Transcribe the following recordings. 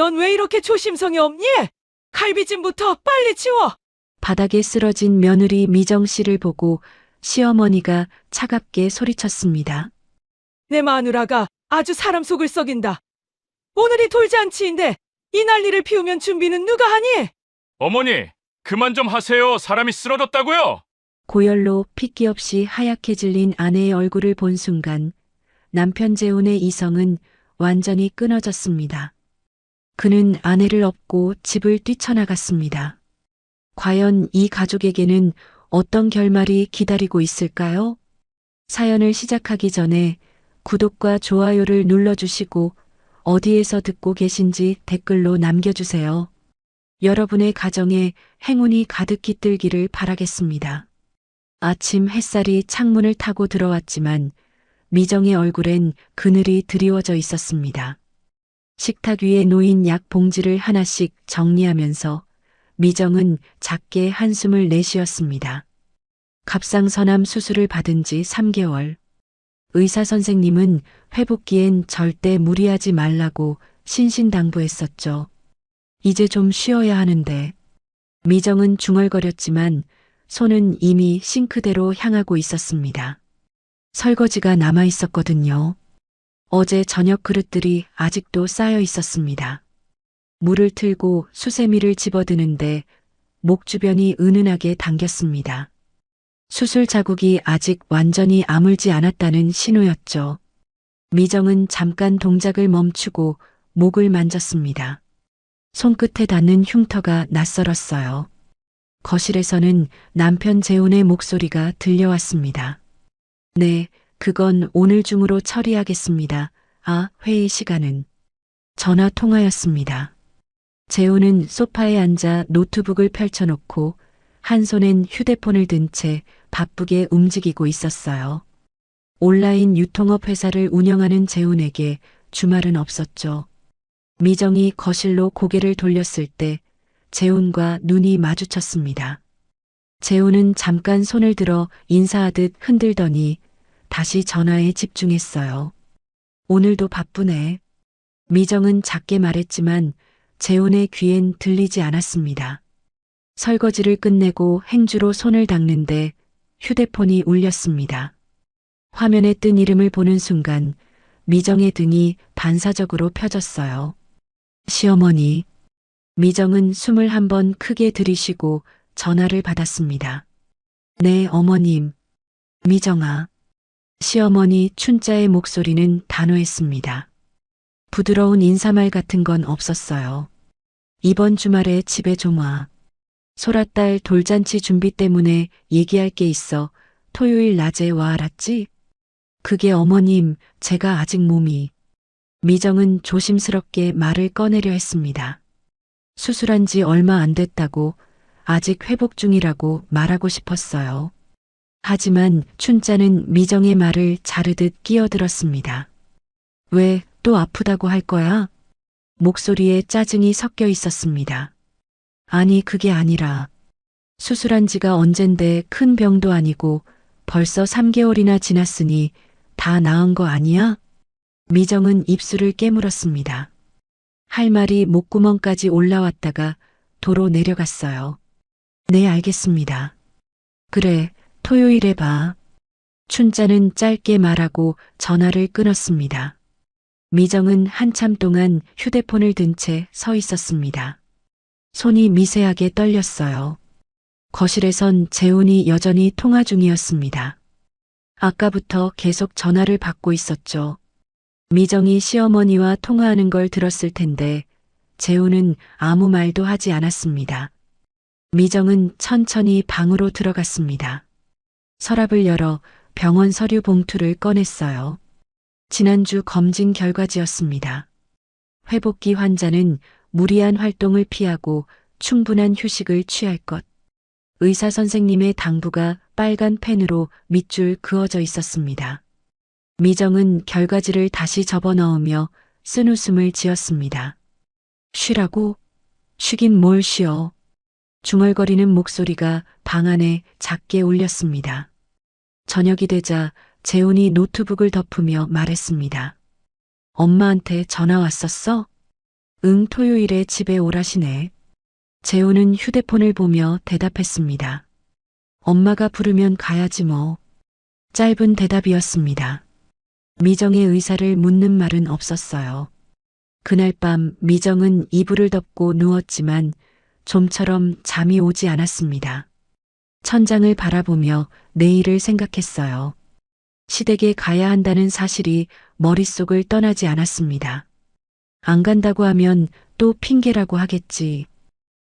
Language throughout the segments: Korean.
넌 왜 이렇게 조심성이 없니? 갈비찜부터 빨리 치워! 바닥에 쓰러진 며느리 미정 씨를 보고 시어머니가 차갑게 소리쳤습니다. 내 마누라가 아주 사람 속을 썩인다. 오늘이 돌잔치인데 이 난리를 피우면 준비는 누가 하니? 어머니, 그만 좀 하세요. 사람이 쓰러졌다고요? 고열로 핏기 없이 하얗게 질린 아내의 얼굴을 본 순간 남편 재훈의 이성은 완전히 끊어졌습니다. 그는 아내를 업고 집을 뛰쳐나갔습니다. 과연 이 가족에게는 어떤 결말이 기다리고 있을까요? 사연을 시작하기 전에 구독과 좋아요를 눌러주시고 어디에서 듣고 계신지 댓글로 남겨주세요. 여러분의 가정에 행운이 가득 깃들기를 바라겠습니다. 아침 햇살이 창문을 타고 들어왔지만 미정의 얼굴엔 그늘이 드리워져 있었습니다. 식탁 위에 놓인 약 봉지를 하나씩 정리하면서 미정은 작게 한숨을 내쉬었습니다. 갑상선암 수술을 받은 지 3개월. 의사 선생님은 회복기엔 절대 무리하지 말라고 신신당부했었죠. 이제 좀 쉬어야 하는데. 미정은 중얼거렸지만 손은 이미 싱크대로 향하고 있었습니다. 설거지가 남아 있었거든요. 어제 저녁 그릇들이 아직도 쌓여 있었습니다. 물을 틀고 수세미를 집어드는데 목 주변이 은은하게 당겼습니다. 수술 자국이 아직 완전히 아물지 않았다는 신호였죠. 미정은 잠깐 동작을 멈추고 목을 만졌습니다. 손끝에 닿는 흉터가 낯설었어요. 거실에서는 남편 재훈의 목소리가 들려왔습니다. 네, 그건 오늘 중으로 처리하겠습니다. 회의 시간은. 전화 통화였습니다. 재훈은 소파에 앉아 노트북을 펼쳐놓고 한 손엔 휴대폰을 든 채 바쁘게 움직이고 있었어요. 온라인 유통업 회사를 운영하는 재훈에게 주말은 없었죠. 미정이 거실로 고개를 돌렸을 때 재훈과 눈이 마주쳤습니다. 재훈은 잠깐 손을 들어 인사하듯 흔들더니 다시 전화에 집중했어요. 오늘도 바쁘네. 미정은 작게 말했지만 재훈의 귀엔 들리지 않았습니다. 설거지를 끝내고 행주로 손을 닦는데 휴대폰이 울렸습니다. 화면에 뜬 이름을 보는 순간 미정의 등이 반사적으로 펴졌어요. 시어머니. 미정은 숨을 한번 크게 들이쉬고 전화를 받았습니다. 네, 어머님. 미정아. 시어머니 춘자의 목소리는 단호했습니다. 부드러운 인사말 같은 건 없었어요. 이번 주말에 집에 좀 와. 소라딸 돌잔치 준비 때문에 얘기할 게 있어 토요일 낮에 와, 알았지? 그게 어머님, 제가 아직 몸이. 미정은 조심스럽게 말을 꺼내려 했습니다. 수술한 지 얼마 안 됐다고, 아직 회복 중이라고 말하고 싶었어요. 하지만 춘자는 미정의 말을 자르듯 끼어들었습니다. 왜 또 아프다고 할 거야? 목소리에 짜증이 섞여 있었습니다. 아니, 그게 아니라 수술한 지가 언젠데 큰 병도 아니고 벌써 3개월이나 지났으니 다 나은 거 아니야? 미정은 입술을 깨물었습니다. 할 말이 목구멍까지 올라왔다가 도로 내려갔어요. 네, 알겠습니다. 그래, 토요일에 봐. 춘자는 짧게 말하고 전화를 끊었습니다. 미정은 한참 동안 휴대폰을 든 채 서 있었습니다. 손이 미세하게 떨렸어요. 거실에선 재훈이 여전히 통화 중이었습니다. 아까부터 계속 전화를 받고 있었죠. 미정이 시어머니와 통화하는 걸 들었을 텐데 재훈은 아무 말도 하지 않았습니다. 미정은 천천히 방으로 들어갔습니다. 서랍을 열어 병원 서류 봉투를 꺼냈어요. 지난주 검진 결과지였습니다. 회복기 환자는 무리한 활동을 피하고 충분한 휴식을 취할 것. 의사 선생님의 당부가 빨간 펜으로 밑줄 그어져 있었습니다. 미정은 결과지를 다시 접어 넣으며 쓴웃음을 지었습니다. 쉬라고? 쉬긴 뭘 쉬어. 중얼거리는 목소리가 방 안에 작게 울렸습니다. 저녁이 되자 재훈이 노트북을 덮으며 말했습니다. 엄마한테 전화 왔었어? 응, 토요일에 집에 오라시네. 재우는 휴대폰을 보며 대답했습니다. 엄마가 부르면 가야지 뭐. 짧은 대답이었습니다. 미정의 의사를 묻는 말은 없었어요. 그날 밤 미정은 이불을 덮고 누웠지만 좀처럼 잠이 오지 않았습니다. 천장을 바라보며 내일을 생각했어요. 시댁에 가야 한다는 사실이 머릿속을 떠나지 않았습니다. 안 간다고 하면 또 핑계라고 하겠지.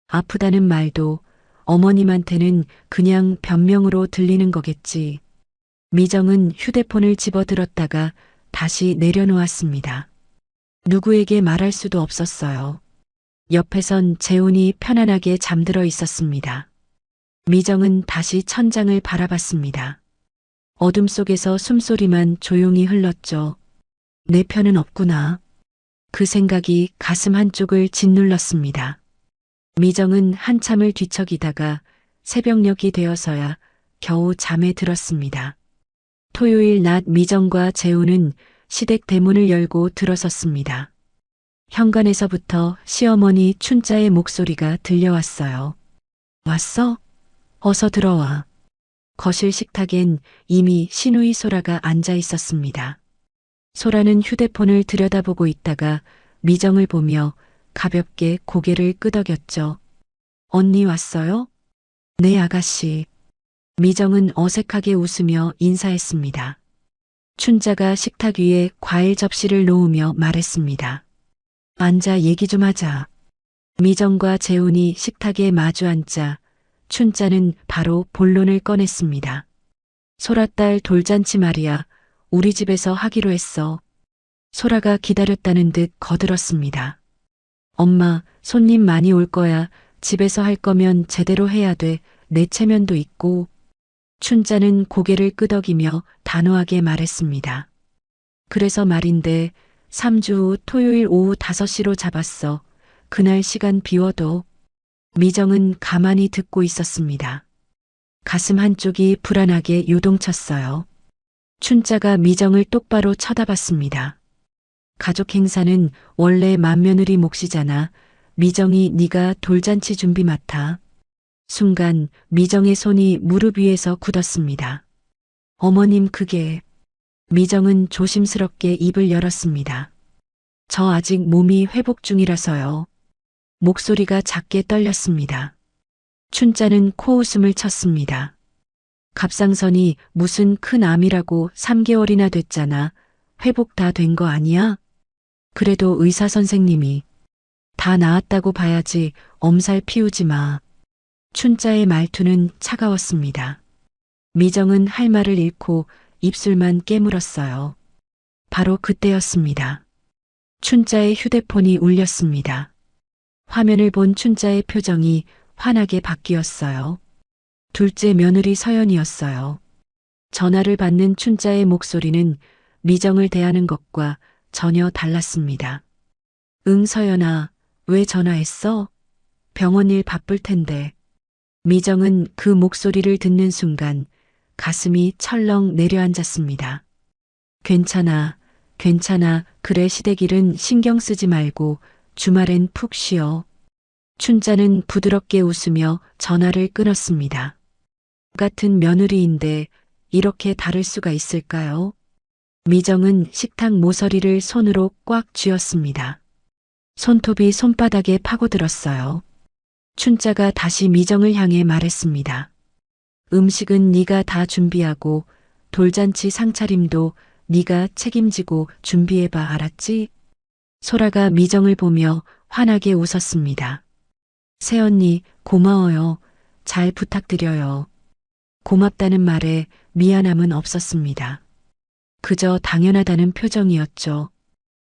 아프다는 말도 어머님한테는 그냥 변명으로 들리는 거겠지. 미정은 휴대폰을 집어들었다가 다시 내려놓았습니다. 누구에게 말할 수도 없었어요. 옆에선 재훈이 편안하게 잠들어 있었습니다. 미정은 다시 천장을 바라봤습니다. 어둠 속에서 숨소리만 조용히 흘렀죠. 내 편은 없구나. 그 생각이 가슴 한쪽을 짓눌렀습니다. 미정은 한참을 뒤척이다가 새벽녘이 되어서야 겨우 잠에 들었습니다. 토요일 낮 미정과 재훈은 시댁 대문을 열고 들어섰습니다. 현관에서부터 시어머니 춘자의 목소리가 들려왔어요. 왔어? 어서 들어와. 거실 식탁엔 이미 시누이 소라가 앉아 있었습니다. 소라는 휴대폰을 들여다보고 있다가 미정을 보며 가볍게 고개를 끄덕였죠. 언니 왔어요? 네, 아가씨. 미정은 어색하게 웃으며 인사했습니다. 춘자가 식탁 위에 과일 접시를 놓으며 말했습니다. 앉아 얘기 좀 하자. 미정과 재훈이 식탁에 마주 앉자 춘자는 바로 본론을 꺼냈습니다. 소라딸 돌잔치 말이야. 우리 집에서 하기로 했어. 소라가 기다렸다는 듯 거들었습니다. 엄마, 손님 많이 올 거야. 집에서 할 거면 제대로 해야 돼. 내 체면도 있고. 춘자는 고개를 끄덕이며 단호하게 말했습니다. 그래서 말인데 3주 후 토요일 오후 5시로 잡았어. 그날 시간 비워도. 미정은 가만히 듣고 있었습니다. 가슴 한쪽이 불안하게 요동쳤어요. 춘자가 미정을 똑바로 쳐다봤습니다. 가족 행사는 원래 맏며느리 몫이잖아. 미정이 네가 돌잔치 준비 맡아. 순간 미정의 손이 무릎 위에서 굳었습니다. 어머님 그게... 미정은 조심스럽게 입을 열었습니다. 저 아직 몸이 회복 중이라서요. 목소리가 작게 떨렸습니다. 춘자는 코웃음을 쳤습니다. 갑상선이 무슨 큰 암이라고 3개월이나 됐잖아. 회복 다 된 거 아니야? 그래도 의사 선생님이 다 나았다고 봐야지. 엄살 피우지 마. 춘자의 말투는 차가웠습니다. 미정은 할 말을 잃고 입술만 깨물었어요. 바로 그때였습니다. 춘자의 휴대폰이 울렸습니다. 화면을 본 춘자의 표정이 환하게 바뀌었어요. 둘째 며느리 서연이었어요. 전화를 받는 춘자의 목소리는 미정을 대하는 것과 전혀 달랐습니다. 응, 서연아, 왜 전화했어? 병원 일 바쁠 텐데. 미정은 그 목소리를 듣는 순간 가슴이 철렁 내려앉았습니다. 괜찮아, 괜찮아. 그래, 시댁 일은 신경 쓰지 말고 주말엔 푹 쉬어. 춘자는 부드럽게 웃으며 전화를 끊었습니다. 같은 며느리인데 이렇게 다를 수가 있을까요? 미정은 식탁 모서리를 손으로 꽉 쥐었습니다. 손톱이 손바닥에 파고들었어요. 춘자가 다시 미정을 향해 말했습니다. 음식은 네가 다 준비하고 돌잔치 상차림도 네가 책임지고 준비해봐, 알았지? 소라가 미정을 보며 환하게 웃었습니다. 새언니, 고마워요. 잘 부탁드려요. 고맙다는 말에 미안함은 없었습니다. 그저 당연하다는 표정이었죠.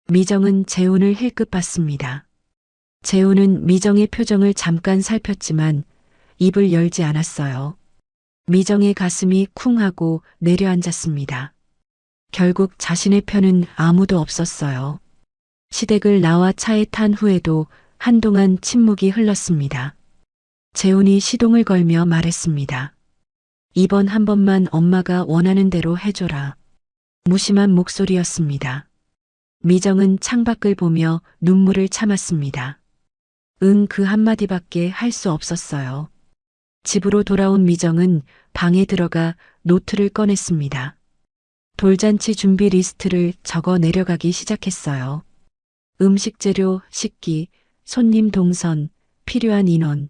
미정은 재훈을 힐끗 봤습니다. 재훈은 미정의 표정을 잠깐 살폈지만 입을 열지 않았어요. 미정의 가슴이 쿵 하고 내려앉았습니다. 결국 자신의 편은 아무도 없었어요. 시댁을 나와 차에 탄 후에도 한동안 침묵이 흘렀습니다. 재훈이 시동을 걸며 말했습니다. 이번 한 번만 엄마가 원하는 대로 해줘라. 무심한 목소리였습니다. 미정은 창밖을 보며 눈물을 참았습니다. 응, 그 한마디밖에 할 수 없었어요. 집으로 돌아온 미정은 방에 들어가 노트를 꺼냈습니다. 돌잔치 준비 리스트를 적어 내려가기 시작했어요. 음식 재료, 식기, 손님 동선, 필요한 인원.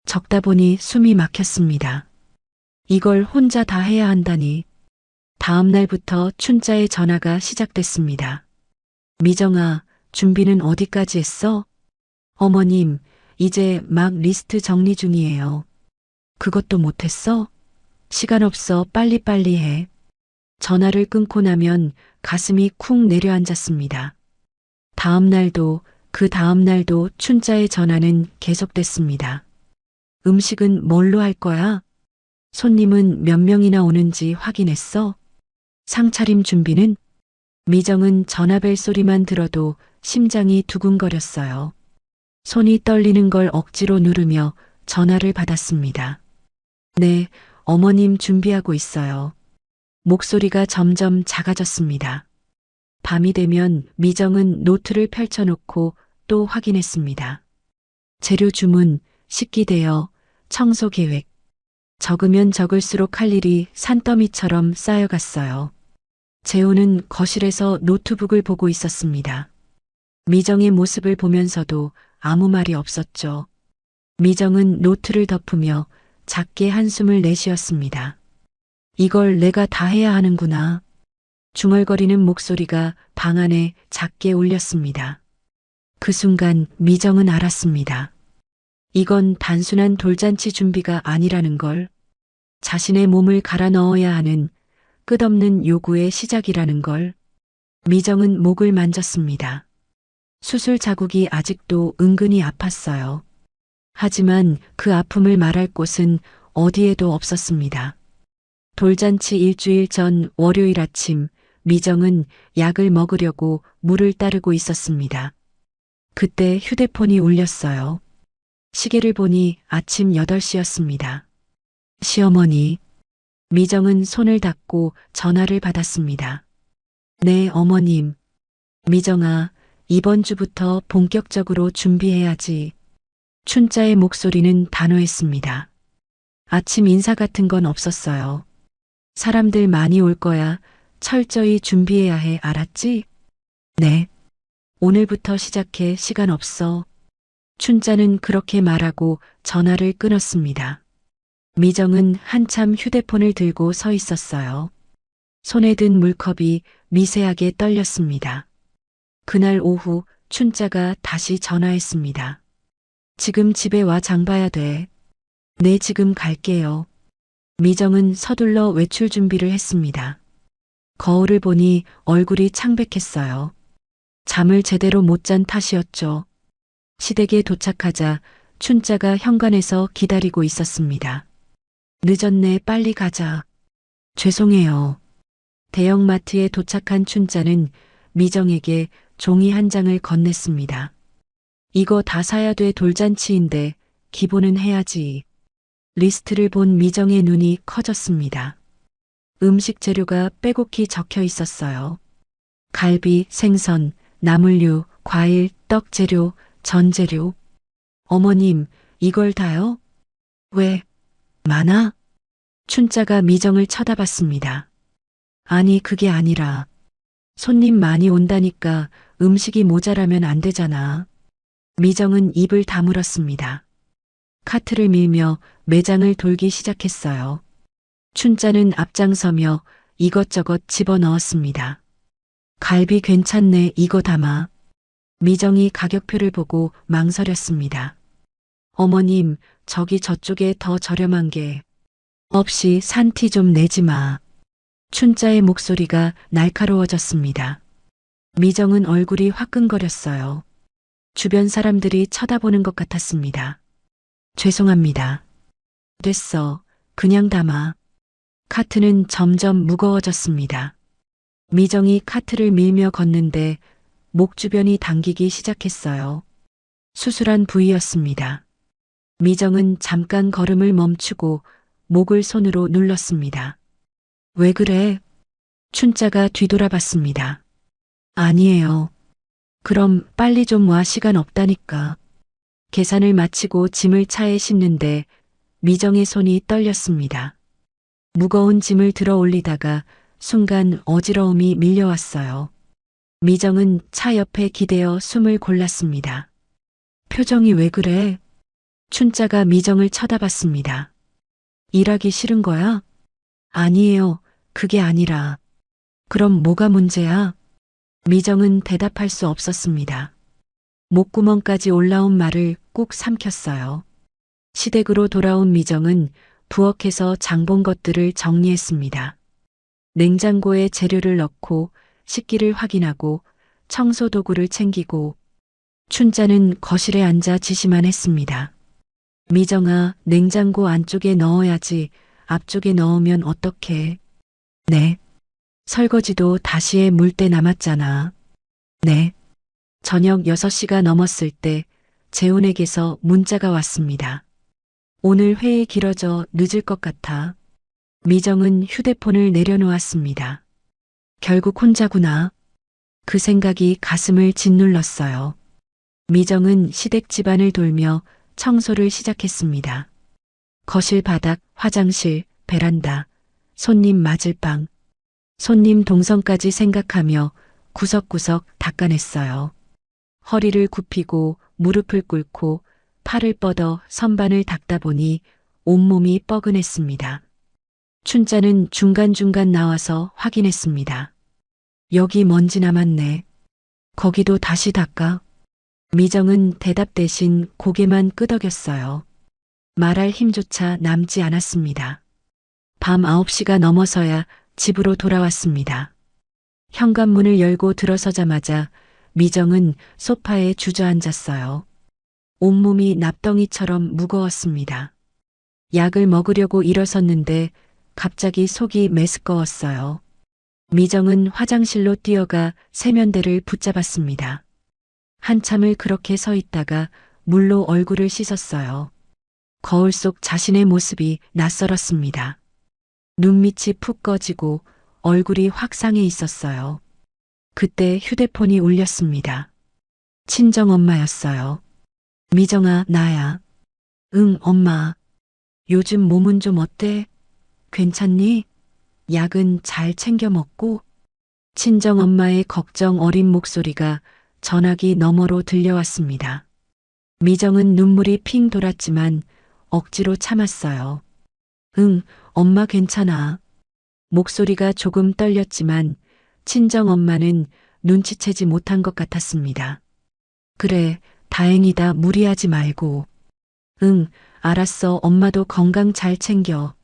적다 보니 숨이 막혔습니다. 이걸 혼자 다 해야 한다니. 다음 날부터 춘자의 전화가 시작됐습니다. 미정아, 준비는 어디까지 했어? 어머님, 이제 막 리스트 정리 중이에요. 그것도 못했어? 시간 없어, 빨리빨리 해. 전화를 끊고 나면 가슴이 쿵 내려앉았습니다. 다음 날도 그 다음 날도 춘자의 전화는 계속됐습니다. 음식은 뭘로 할 거야? 손님은 몇 명이나 오는지 확인했어? 상차림 준비는? 미정은 전화벨 소리만 들어도 심장이 두근거렸어요. 손이 떨리는 걸 억지로 누르며 전화를 받았습니다. 네, 어머님 준비하고 있어요. 목소리가 점점 작아졌습니다. 밤이 되면 미정은 노트를 펼쳐놓고 또 확인했습니다. 재료 주문, 식기 대여, 청소 계획. 적으면 적을수록 할 일이 산더미처럼 쌓여갔어요. 재호는 거실에서 노트북을 보고 있었습니다. 미정의 모습을 보면서도 아무 말이 없었죠. 미정은 노트를 덮으며 작게 한숨을 내쉬었습니다. 이걸 내가 다 해야 하는구나. 중얼거리는 목소리가 방 안에 작게 울렸습니다. 그 순간 미정은 알았습니다. 이건 단순한 돌잔치 준비가 아니라는 걸, 자신의 몸을 갈아 넣어야 하는 끝없는 요구의 시작이라는 걸. 미정은 목을 만졌습니다. 수술 자국이 아직도 은근히 아팠어요. 하지만 그 아픔을 말할 곳은 어디에도 없었습니다. 돌잔치 일주일 전 월요일 아침, 미정은 약을 먹으려고 물을 따르고 있었습니다. 그때 휴대폰이 울렸어요. 시계를 보니 아침 8시였습니다. 시어머니. 미정은 손을 닫고 전화를 받았습니다. 네, 어머님. 미정아, 이번 주부터 본격적으로 준비해야지. 춘자의 목소리는 단호했습니다. 아침 인사 같은 건 없었어요. 사람들 많이 올 거야. 철저히 준비해야 해, 알았지? 네. 오늘부터 시작해, 시간 없어. 춘자는 그렇게 말하고 전화를 끊었습니다. 미정은 한참 휴대폰을 들고 서 있었어요. 손에 든 물컵이 미세하게 떨렸습니다. 그날 오후 춘자가 다시 전화했습니다. 지금 집에 와 장 봐야 돼. 네, 지금 갈게요. 미정은 서둘러 외출 준비를 했습니다. 거울을 보니 얼굴이 창백했어요. 잠을 제대로 못 잔 탓이었죠. 시댁에 도착하자 춘자가 현관에서 기다리고 있었습니다. 늦었네, 빨리 가자. 죄송해요. 대형마트에 도착한 춘자는 미정에게 종이 한 장을 건넸습니다. 이거 다 사야 돼, 돌잔치인데 기본은 해야지. 리스트를 본 미정의 눈이 커졌습니다. 음식 재료가 빼곡히 적혀 있었어요. 갈비, 생선, 나물류, 과일, 떡 재료, 전 재료. 어머님, 이걸 다요? 왜? 많아? 춘자가 미정을 쳐다봤습니다. 아니, 그게 아니라 손님 많이 온다니까 음식이 모자라면 안 되잖아. 미정은 입을 다물었습니다. 카트를 밀며 매장을 돌기 시작했어요. 춘자는 앞장서며 이것저것 집어넣었습니다. 갈비 괜찮네, 이거 담아. 미정이 가격표를 보고 망설였습니다. 어머님, 저기 저쪽에 더 저렴한 게. 없이 산 티 좀 내지 마. 춘자의 목소리가 날카로워졌습니다. 미정은 얼굴이 화끈거렸어요. 주변 사람들이 쳐다보는 것 같았습니다. 죄송합니다. 됐어. 그냥 담아. 카트는 점점 무거워졌습니다. 미정이 카트를 밀며 걷는데 목 주변이 당기기 시작했어요. 수술한 부위였습니다. 미정은 잠깐 걸음을 멈추고 목을 손으로 눌렀습니다. 왜 그래? 춘자가 뒤돌아봤습니다. 아니에요. 그럼 빨리 좀 와, 시간 없다니까. 계산을 마치고 짐을 차에 싣는데 미정의 손이 떨렸습니다. 무거운 짐을 들어 올리다가 순간 어지러움이 밀려왔어요. 미정은 차 옆에 기대어 숨을 골랐습니다. 표정이 왜 그래? 춘자가 미정을 쳐다봤습니다. 일하기 싫은 거야? 아니에요. 그게 아니라. 그럼 뭐가 문제야? 미정은 대답할 수 없었습니다. 목구멍까지 올라온 말을 꾹 삼켰어요. 시댁으로 돌아온 미정은 부엌에서 장본 것들을 정리했습니다. 냉장고에 재료를 넣고 식기를 확인하고 청소 도구를 챙기고 춘자는 거실에 앉아 지시만 했습니다. 미정아, 냉장고 안쪽에 넣어야지. 앞쪽에 넣으면 어떡해? 네. 설거지도 다시 해, 물때 남았잖아. 네. 저녁 6시가 넘었을 때 재훈에게서 문자가 왔습니다. 오늘 회의 길어져 늦을 것 같아. 미정은 휴대폰을 내려놓았습니다. 결국 혼자구나. 그 생각이 가슴을 짓눌렀어요. 미정은 시댁 집안을 돌며 청소를 시작했습니다. 거실 바닥, 화장실, 베란다, 손님 맞을 방, 손님 동선까지 생각하며 구석구석 닦아냈어요. 허리를 굽히고 무릎을 꿇고 팔을 뻗어 선반을 닦다 보니 온몸이 뻐근했습니다. 춘자는 중간중간 나와서 확인했습니다. 여기 먼지 남았네. 거기도 다시 닦아. 미정은 대답 대신 고개만 끄덕였어요. 말할 힘조차 남지 않았습니다. 밤 9시가 넘어서야 집으로 돌아왔습니다. 현관문을 열고 들어서자마자 미정은 소파에 주저앉았어요. 온몸이 납덩이처럼 무거웠습니다. 약을 먹으려고 일어섰는데 갑자기 속이 메스꺼웠어요. 미정은 화장실로 뛰어가 세면대를 붙잡았습니다. 한참을 그렇게 서 있다가 물로 얼굴을 씻었어요. 거울 속 자신의 모습이 낯설었습니다. 눈밑이 푹 꺼지고 얼굴이 확 상해 있었어요. 그때 휴대폰이 울렸습니다. 친정엄마였어요. 미정아, 나야. 응, 엄마. 요즘 몸은 좀 어때? 괜찮니? 약은 잘 챙겨 먹고? 친정엄마의 걱정 어린 목소리가 전화기 너머로 들려왔습니다. 미정은 눈물이 핑 돌았지만 억지로 참았어요. 응, 엄마 괜찮아. 목소리가 조금 떨렸지만 친정엄마는 눈치채지 못한 것 같았습니다. 그래, 다행이다. 무리하지 말고. 응, 알았어. 엄마도 건강 잘 챙겨.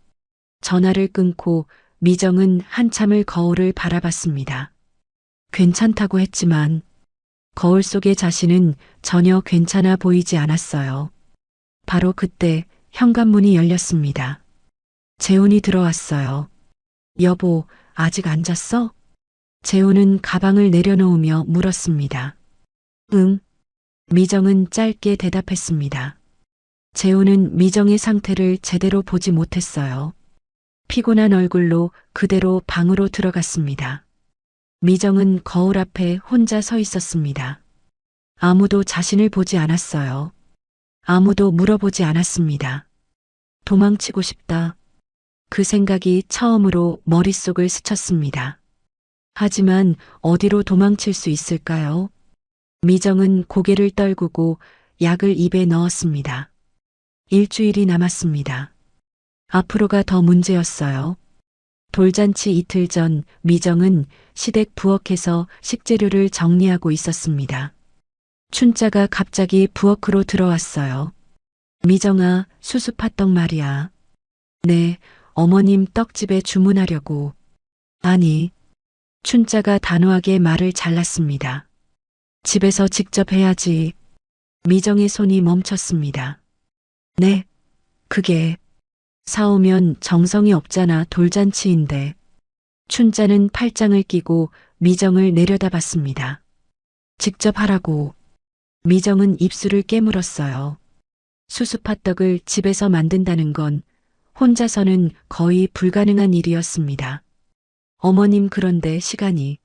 전화를 끊고 미정은 한참을 거울을 바라봤습니다. 괜찮다고 했지만 거울 속의 자신은 전혀 괜찮아 보이지 않았어요. 바로 그때 현관문이 열렸습니다. 재훈이 들어왔어요. 여보, 아직 안 잤어? 재훈은 가방을 내려놓으며 물었습니다. 응. 미정은 짧게 대답했습니다. 재훈은 미정의 상태를 제대로 보지 못했어요. 피곤한 얼굴로 그대로 방으로 들어갔습니다. 미정은 거울 앞에 혼자 서 있었습니다. 아무도 자신을 보지 않았어요. 아무도 물어보지 않았습니다. 도망치고 싶다. 그 생각이 처음으로 머릿속을 스쳤습니다. 하지만 어디로 도망칠 수 있을까요? 미정은 고개를 떨구고 약을 입에 넣었습니다. 일주일이 남았습니다. 앞으로가 더 문제였어요. 돌잔치 이틀 전 미정은 시댁 부엌에서 식재료를 정리하고 있었습니다. 춘자가 갑자기 부엌으로 들어왔어요. 미정아, 수수팥떡 말이야. 네, 어머님 떡집에 주문하려고. 아니, 춘자가 단호하게 말을 잘랐습니다. 집에서 직접 해야지. 미정의 손이 멈췄습니다. 네, 그게 사오면 정성이 없잖아. 돌잔치인데. 춘자는 팔짱을 끼고 미정을 내려다봤습니다. 직접 하라고. 미정은 입술을 깨물었어요. 수수팥떡을 집에서 만든다는 건 혼자서는 거의 불가능한 일이었습니다. 어머님, 그런데 시간이.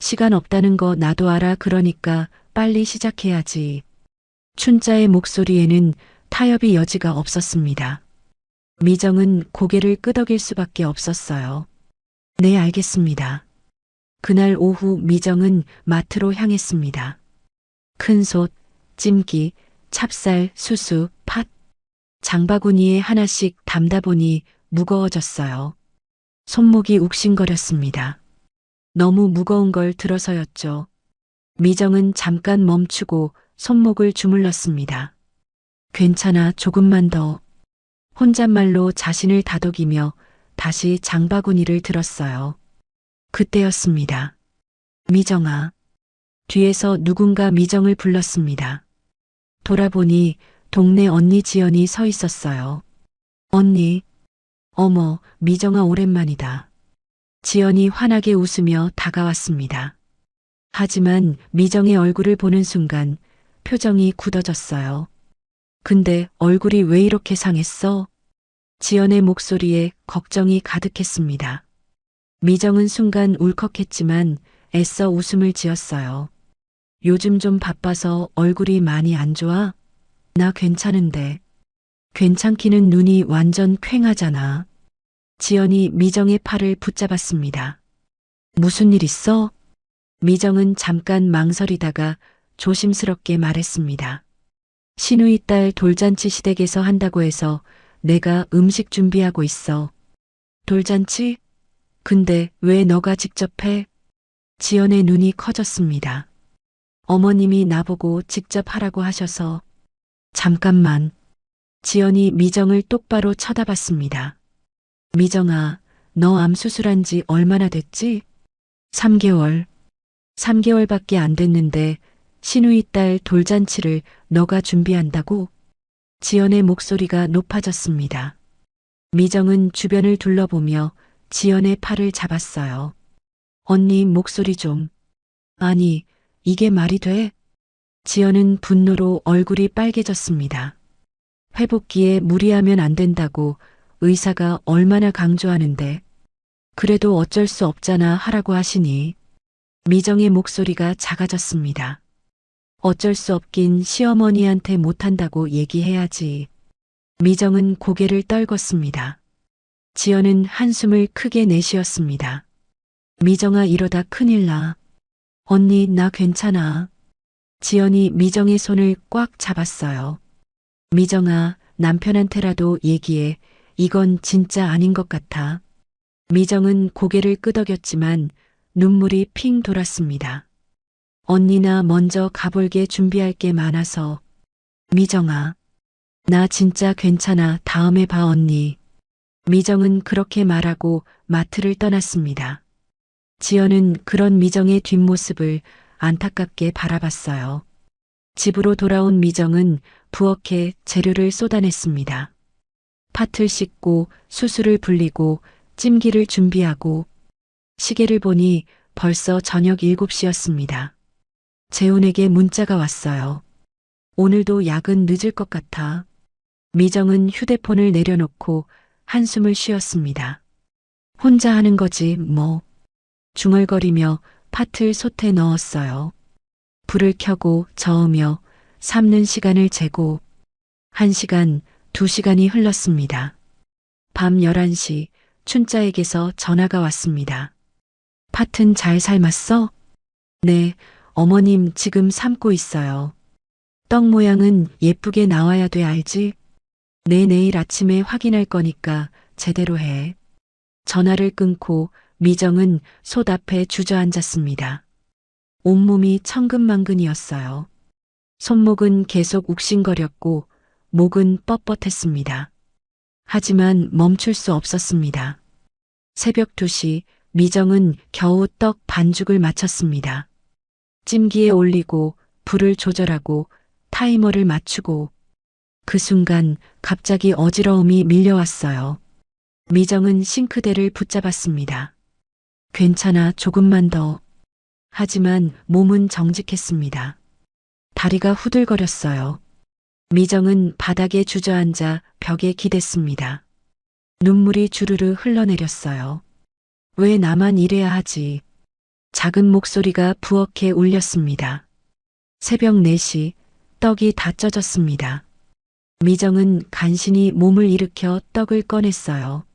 시간 없다는 거 나도 알아. 그러니까 빨리 시작해야지. 춘자의 목소리에는 타협의 여지가 없었습니다. 미정은 고개를 끄덕일 수밖에 없었어요. 네, 알겠습니다. 그날 오후 미정은 마트로 향했습니다. 큰 솥, 찜기, 찹쌀, 수수, 팥, 장바구니에 하나씩 담다 보니 무거워졌어요. 손목이 욱신거렸습니다. 너무 무거운 걸 들어서였죠. 미정은 잠깐 멈추고 손목을 주물렀습니다. 괜찮아, 조금만 더. 혼잣말로 자신을 다독이며 다시 장바구니를 들었어요. 그때였습니다. 미정아. 뒤에서 누군가 미정을 불렀습니다. 돌아보니 동네 언니 지연이 서 있었어요. 언니. 어머, 미정아, 오랜만이다. 지연이 환하게 웃으며 다가왔습니다. 하지만 미정의 얼굴을 보는 순간 표정이 굳어졌어요. 근데 얼굴이 왜 이렇게 상했어? 지연의 목소리에 걱정이 가득했습니다. 미정은 순간 울컥했지만 애써 웃음을 지었어요. 요즘 좀 바빠서 얼굴이 많이 안 좋아? 나 괜찮은데. 괜찮기는 눈이 완전 퀭하잖아. 지연이 미정의 팔을 붙잡았습니다. 무슨 일 있어? 미정은 잠깐 망설이다가 조심스럽게 말했습니다. 신우이 딸 돌잔치 시댁에서 한다고 해서 내가 음식 준비하고 있어. 돌잔치? 근데 왜 너가 직접 해? 지연의 눈이 커졌습니다. 어머님이 나보고 직접 하라고 하셔서. 잠깐만. 지연이 미정을 똑바로 쳐다봤습니다. 미정아, 너 암 수술한 지 얼마나 됐지? 3개월. 3개월밖에 안 됐는데 신우이 딸 돌잔치를 너가 준비한다고? 지연의 목소리가 높아졌습니다. 미정은 주변을 둘러보며 지연의 팔을 잡았어요. 언니, 목소리 좀. 아니, 이게 말이 돼? 지연은 분노로 얼굴이 빨개졌습니다. 회복기에 무리하면 안 된다고 의사가 얼마나 강조하는데. 그래도 어쩔 수 없잖아 하라고 하시니. 미정의 목소리가 작아졌습니다. 어쩔 수 없긴 시어머니한테 못한다고 얘기해야지. 미정은 고개를 떨궜습니다. 지연은 한숨을 크게 내쉬었습니다. 미정아, 이러다 큰일 나. 언니, 나 괜찮아. 지연이 미정의 손을 꽉 잡았어요. 미정아, 남편한테라도 얘기해. 이건 진짜 아닌 것 같아. 미정은 고개를 끄덕였지만 눈물이 핑 돌았습니다. 언니나 먼저 가볼게. 준비할 게 많아서. 미정아, 나 진짜 괜찮아. 다음에 봐, 언니. 미정은 그렇게 말하고 마트를 떠났습니다. 지연은 그런 미정의 뒷모습을 안타깝게 바라봤어요. 집으로 돌아온 미정은 부엌에 재료를 쏟아냈습니다. 팥을 씻고 수수를 불리고 찜기를 준비하고 시계를 보니 벌써 저녁 7시였습니다. 재훈에게 문자가 왔어요. 오늘도 야근 늦을 것 같아. 미정은 휴대폰을 내려놓고 한숨을 쉬었습니다. 혼자 하는 거지 뭐. 중얼거리며 팥을 솥에 넣었어요. 불을 켜고 저으며 삶는 시간을 재고 1시간, 2시간이 흘렀습니다. 밤 11시 춘자에게서 전화가 왔습니다. 팥은 잘 삶았어? 네, 어머님 지금 삶고 있어요. 떡 모양은 예쁘게 나와야 돼, 알지? 네, 내일 아침에 확인할 거니까 제대로 해. 전화를 끊고 미정은 솥 앞에 주저앉았습니다. 온몸이 천근만근이었어요. 손목은 계속 욱신거렸고 목은 뻣뻣했습니다. 하지만 멈출 수 없었습니다. 새벽 2시 미정은 겨우 떡 반죽을 마쳤습니다. 찜기에 올리고 불을 조절하고 타이머를 맞추고 그 순간 갑자기 어지러움이 밀려왔어요. 미정은 싱크대를 붙잡았습니다. 괜찮아, 조금만 더. 하지만 몸은 정직했습니다. 다리가 후들거렸어요. 미정은 바닥에 주저앉아 벽에 기댔습니다. 눈물이 주르르 흘러내렸어요. 왜 나만 이래야 하지? 작은 목소리가 부엌에 울렸습니다. 새벽 4시, 떡이 다 쪄졌습니다. 미정은 간신히 몸을 일으켜 떡을 꺼냈어요.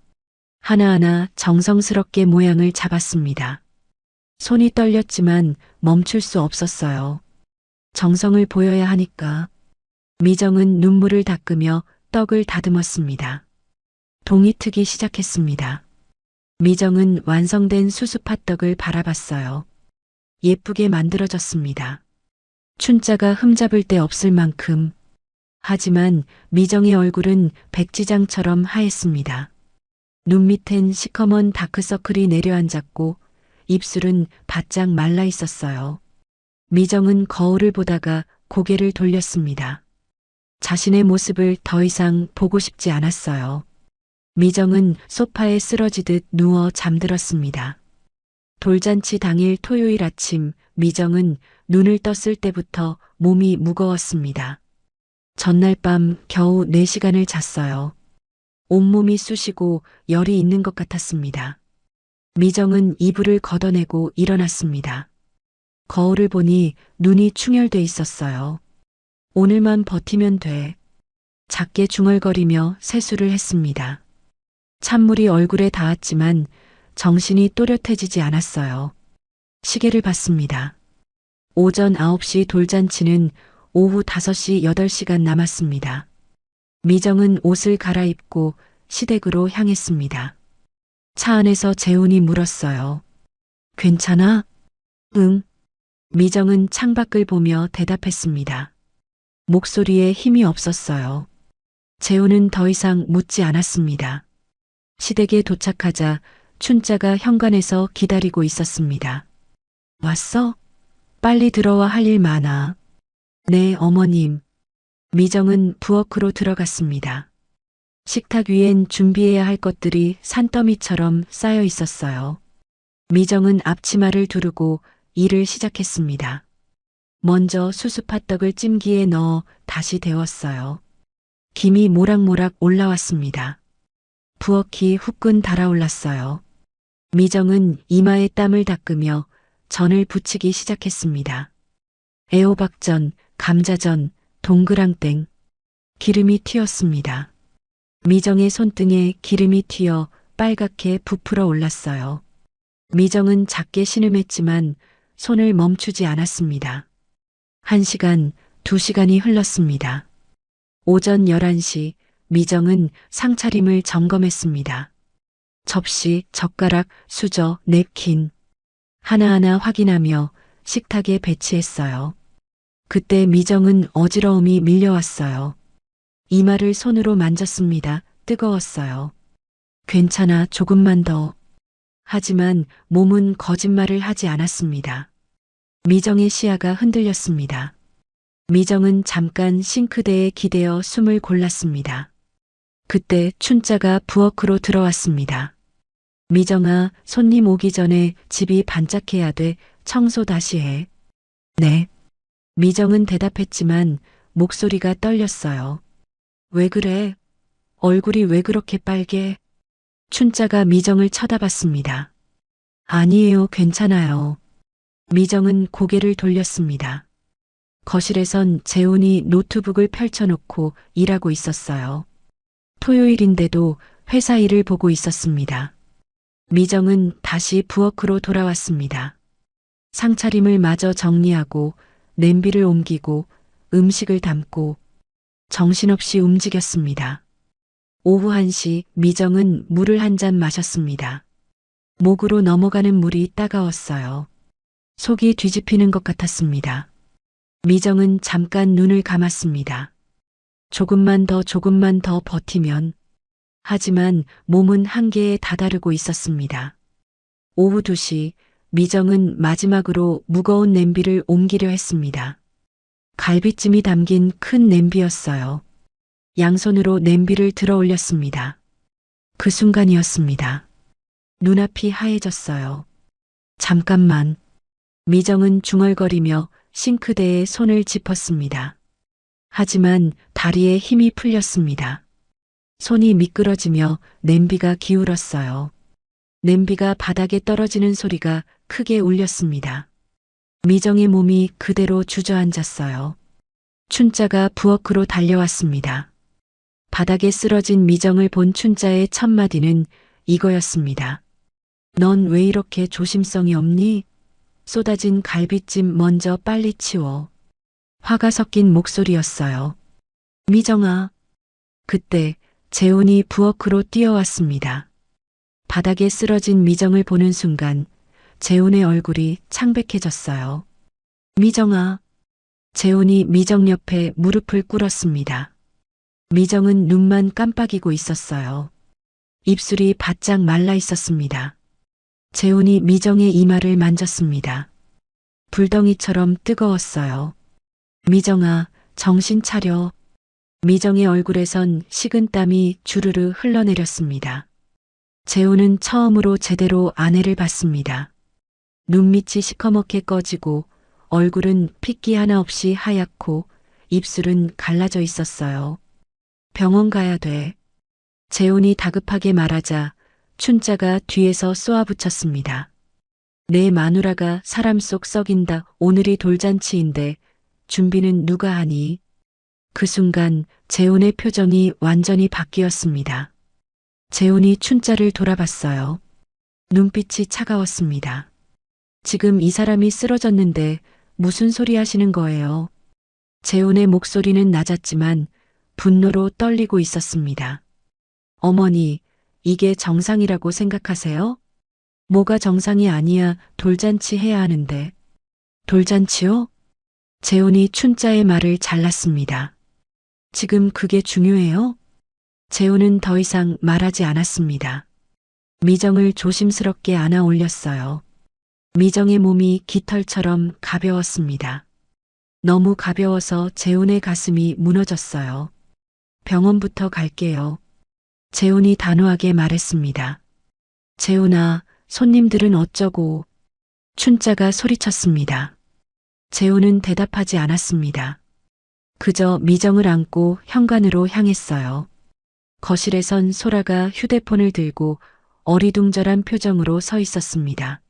하나하나 정성스럽게 모양을 잡았습니다. 손이 떨렸지만 멈출 수 없었어요. 정성을 보여야 하니까. 미정은 눈물을 닦으며 떡을 다듬었습니다. 동이 트기 시작했습니다. 미정은 완성된 수수팥떡을 바라봤어요. 예쁘게 만들어졌습니다. 춘자가 흠잡을 데 없을 만큼. 하지만 미정의 얼굴은 백지장처럼 하였습니다. 눈 밑엔 시커먼 다크서클이 내려앉았고 입술은 바짝 말라 있었어요. 미정은 거울을 보다가 고개를 돌렸습니다. 자신의 모습을 더 이상 보고 싶지 않았어요. 미정은 소파에 쓰러지듯 누워 잠들었습니다. 돌잔치 당일 토요일 아침, 미정은 눈을 떴을 때부터 몸이 무거웠습니다. 전날 밤 겨우 4시간을 잤어요. 온몸이 쑤시고 열이 있는 것 같았습니다. 미정은 이불을 걷어내고 일어났습니다. 거울을 보니 눈이 충혈돼 있었어요. 오늘만 버티면 돼. 작게 중얼거리며 세수를 했습니다. 찬물이 얼굴에 닿았지만 정신이 또렷해지지 않았어요. 시계를 봤습니다. 오전 9시 돌잔치는 오후 5시 8시간 남았습니다. 미정은 옷을 갈아입고 시댁으로 향했습니다. 차 안에서 재훈이 물었어요. 괜찮아? 응. 미정은 창밖을 보며 대답했습니다. 목소리에 힘이 없었어요. 재훈은 더 이상 묻지 않았습니다. 시댁에 도착하자 춘자가 현관에서 기다리고 있었습니다. 왔어? 빨리 들어와 할 일 많아. 네, 어머님. 미정은 부엌으로 들어갔습니다. 식탁 위엔 준비해야 할 것들이 산더미처럼 쌓여 있었어요. 미정은 앞치마를 두르고 일을 시작했습니다. 먼저 수수팥떡을 찜기에 넣어 다시 데웠어요. 김이 모락모락 올라왔습니다. 부엌이 후끈 달아올랐어요. 미정은 이마에 땀을 닦으며 전을 부치기 시작했습니다. 애호박전, 감자전, 동그랑땡. 기름이 튀었습니다. 미정의 손등에 기름이 튀어 빨갛게 부풀어 올랐어요. 미정은 작게 신음했지만 손을 멈추지 않았습니다. 1시간, 2시간이 흘렀습니다. 오전 11시 미정은 상차림을 점검했습니다. 접시, 젓가락, 수저, 냅킨. 하나하나 확인하며 식탁에 배치했어요. 그때 미정은 어지러움이 밀려왔어요. 이마를 손으로 만졌습니다. 뜨거웠어요. 괜찮아, 조금만 더. 하지만 몸은 거짓말을 하지 않았습니다. 미정의 시야가 흔들렸습니다. 미정은 잠깐 싱크대에 기대어 숨을 골랐습니다. 그때 춘자가 부엌으로 들어왔습니다. 미정아, 손님 오기 전에 집이 반짝해야 돼. 청소 다시 해. 네. 미정은 대답했지만 목소리가 떨렸어요. 왜 그래? 얼굴이 왜 그렇게 빨개? 춘자가 미정을 쳐다봤습니다. 아니에요, 괜찮아요. 미정은 고개를 돌렸습니다. 거실에선 재훈이 노트북을 펼쳐놓고 일하고 있었어요. 토요일인데도 회사 일을 보고 있었습니다. 미정은 다시 부엌으로 돌아왔습니다. 상차림을 마저 정리하고 냄비를 옮기고 음식을 담고 정신없이 움직였습니다. 오후 1시 미정은 물을 한 잔 마셨습니다. 목으로 넘어가는 물이 따가웠어요. 속이 뒤집히는 것 같았습니다. 미정은 잠깐 눈을 감았습니다. 조금만 더 버티면. 하지만 몸은 한계에 다다르고 있었습니다. 오후 2시 미정은 마지막으로 무거운 냄비를 옮기려 했습니다. 갈비찜이 담긴 큰 냄비였어요. 양손으로 냄비를 들어 올렸습니다. 그 순간이었습니다. 눈앞이 하얘졌어요. 잠깐만. 미정은 중얼거리며 싱크대에 손을 짚었습니다. 하지만 다리에 힘이 풀렸습니다. 손이 미끄러지며 냄비가 기울었어요. 냄비가 바닥에 떨어지는 소리가 크게 울렸습니다. 미정의 몸이 그대로 주저앉았어요. 춘자가 부엌으로 달려왔습니다. 바닥에 쓰러진 미정을 본 춘자의 첫 마디는 이거였습니다. 넌 왜 이렇게 조심성이 없니? 쏟아진 갈비찜 먼저 빨리 치워. 화가 섞인 목소리였어요. 미정아. 그때 재훈이 부엌으로 뛰어왔습니다. 바닥에 쓰러진 미정을 보는 순간 재훈의 얼굴이 창백해졌어요. 미정아. 재훈이 미정 옆에 무릎을 꿇었습니다. 미정은 눈만 깜빡이고 있었어요. 입술이 바짝 말라 있었습니다. 재훈이 미정의 이마를 만졌습니다. 불덩이처럼 뜨거웠어요. 미정아, 정신 차려. 미정의 얼굴에선 식은땀이 주르르 흘러내렸습니다. 재훈은 처음으로 제대로 아내를 봤습니다. 눈밑이 시커멓게 꺼지고 얼굴은 핏기 하나 없이 하얗고 입술은 갈라져 있었어요. 병원 가야 돼. 재훈이 다급하게 말하자 춘자가 뒤에서 쏘아붙였습니다. 내 마누라가 사람 속 썩인다. 오늘이 돌잔치인데 준비는 누가 하니? 그 순간 재훈의 표정이 완전히 바뀌었습니다. 재훈이 춘자를 돌아봤어요. 눈빛이 차가웠습니다. 지금 이 사람이 쓰러졌는데 무슨 소리 하시는 거예요? 재훈의 목소리는 낮았지만 분노로 떨리고 있었습니다. 어머니, 이게 정상이라고 생각하세요? 뭐가 정상이 아니야. 돌잔치 해야 하는데. 돌잔치요? 재훈이 춘자의 말을 잘랐습니다. 지금 그게 중요해요? 재훈은 더 이상 말하지 않았습니다. 미정을 조심스럽게 안아 올렸어요. 미정의 몸이 깃털처럼 가벼웠습니다. 너무 가벼워서 재훈의 가슴이 무너졌어요. 병원부터 갈게요. 재훈이 단호하게 말했습니다. 재훈아, 손님들은 어쩌고? 춘자가 소리쳤습니다. 재훈은 대답하지 않았습니다. 그저 미정을 안고 현관으로 향했어요. 거실에선 소라가 휴대폰을 들고 어리둥절한 표정으로 서 있었습니다.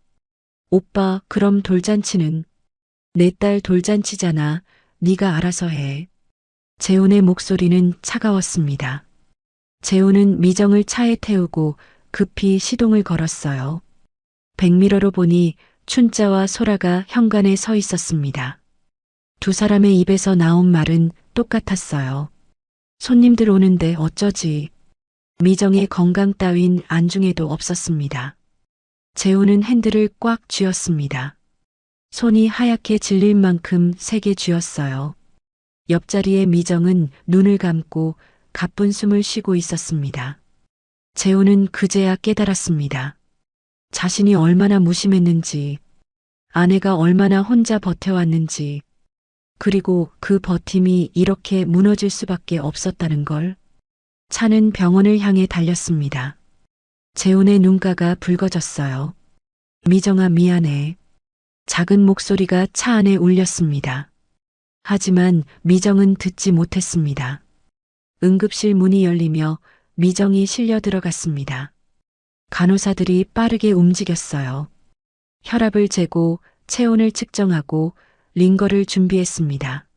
오빠, 그럼 돌잔치는? 내 딸 돌잔치잖아. 네가 알아서 해. 재훈의 목소리는 차가웠습니다. 재훈은 미정을 차에 태우고 급히 시동을 걸었어요. 백미러로 보니 춘자와 소라가 현관에 서 있었습니다. 두 사람의 입에서 나온 말은 똑같았어요. 손님들 오는데 어쩌지. 미정의 건강 따윈 안중에도 없었습니다. 재훈은 핸들을 꽉 쥐었습니다. 손이 하얗게 질릴 만큼 세게 쥐었어요. 옆자리에 미정은 눈을 감고 가쁜 숨을 쉬고 있었습니다. 재훈은 그제야 깨달았습니다. 자신이 얼마나 무심했는지, 아내가 얼마나 혼자 버텨왔는지, 그리고 그 버팀이 이렇게 무너질 수밖에 없었다는 걸. 차는 병원을 향해 달렸습니다. 재훈의 눈가가 붉어졌어요. 미정아, 미안해. 작은 목소리가 차 안에 울렸습니다. 하지만 미정은 듣지 못했습니다. 응급실 문이 열리며 미정이 실려 들어갔습니다. 간호사들이 빠르게 움직였어요. 혈압을 재고 체온을 측정하고 링거를 준비했습니다.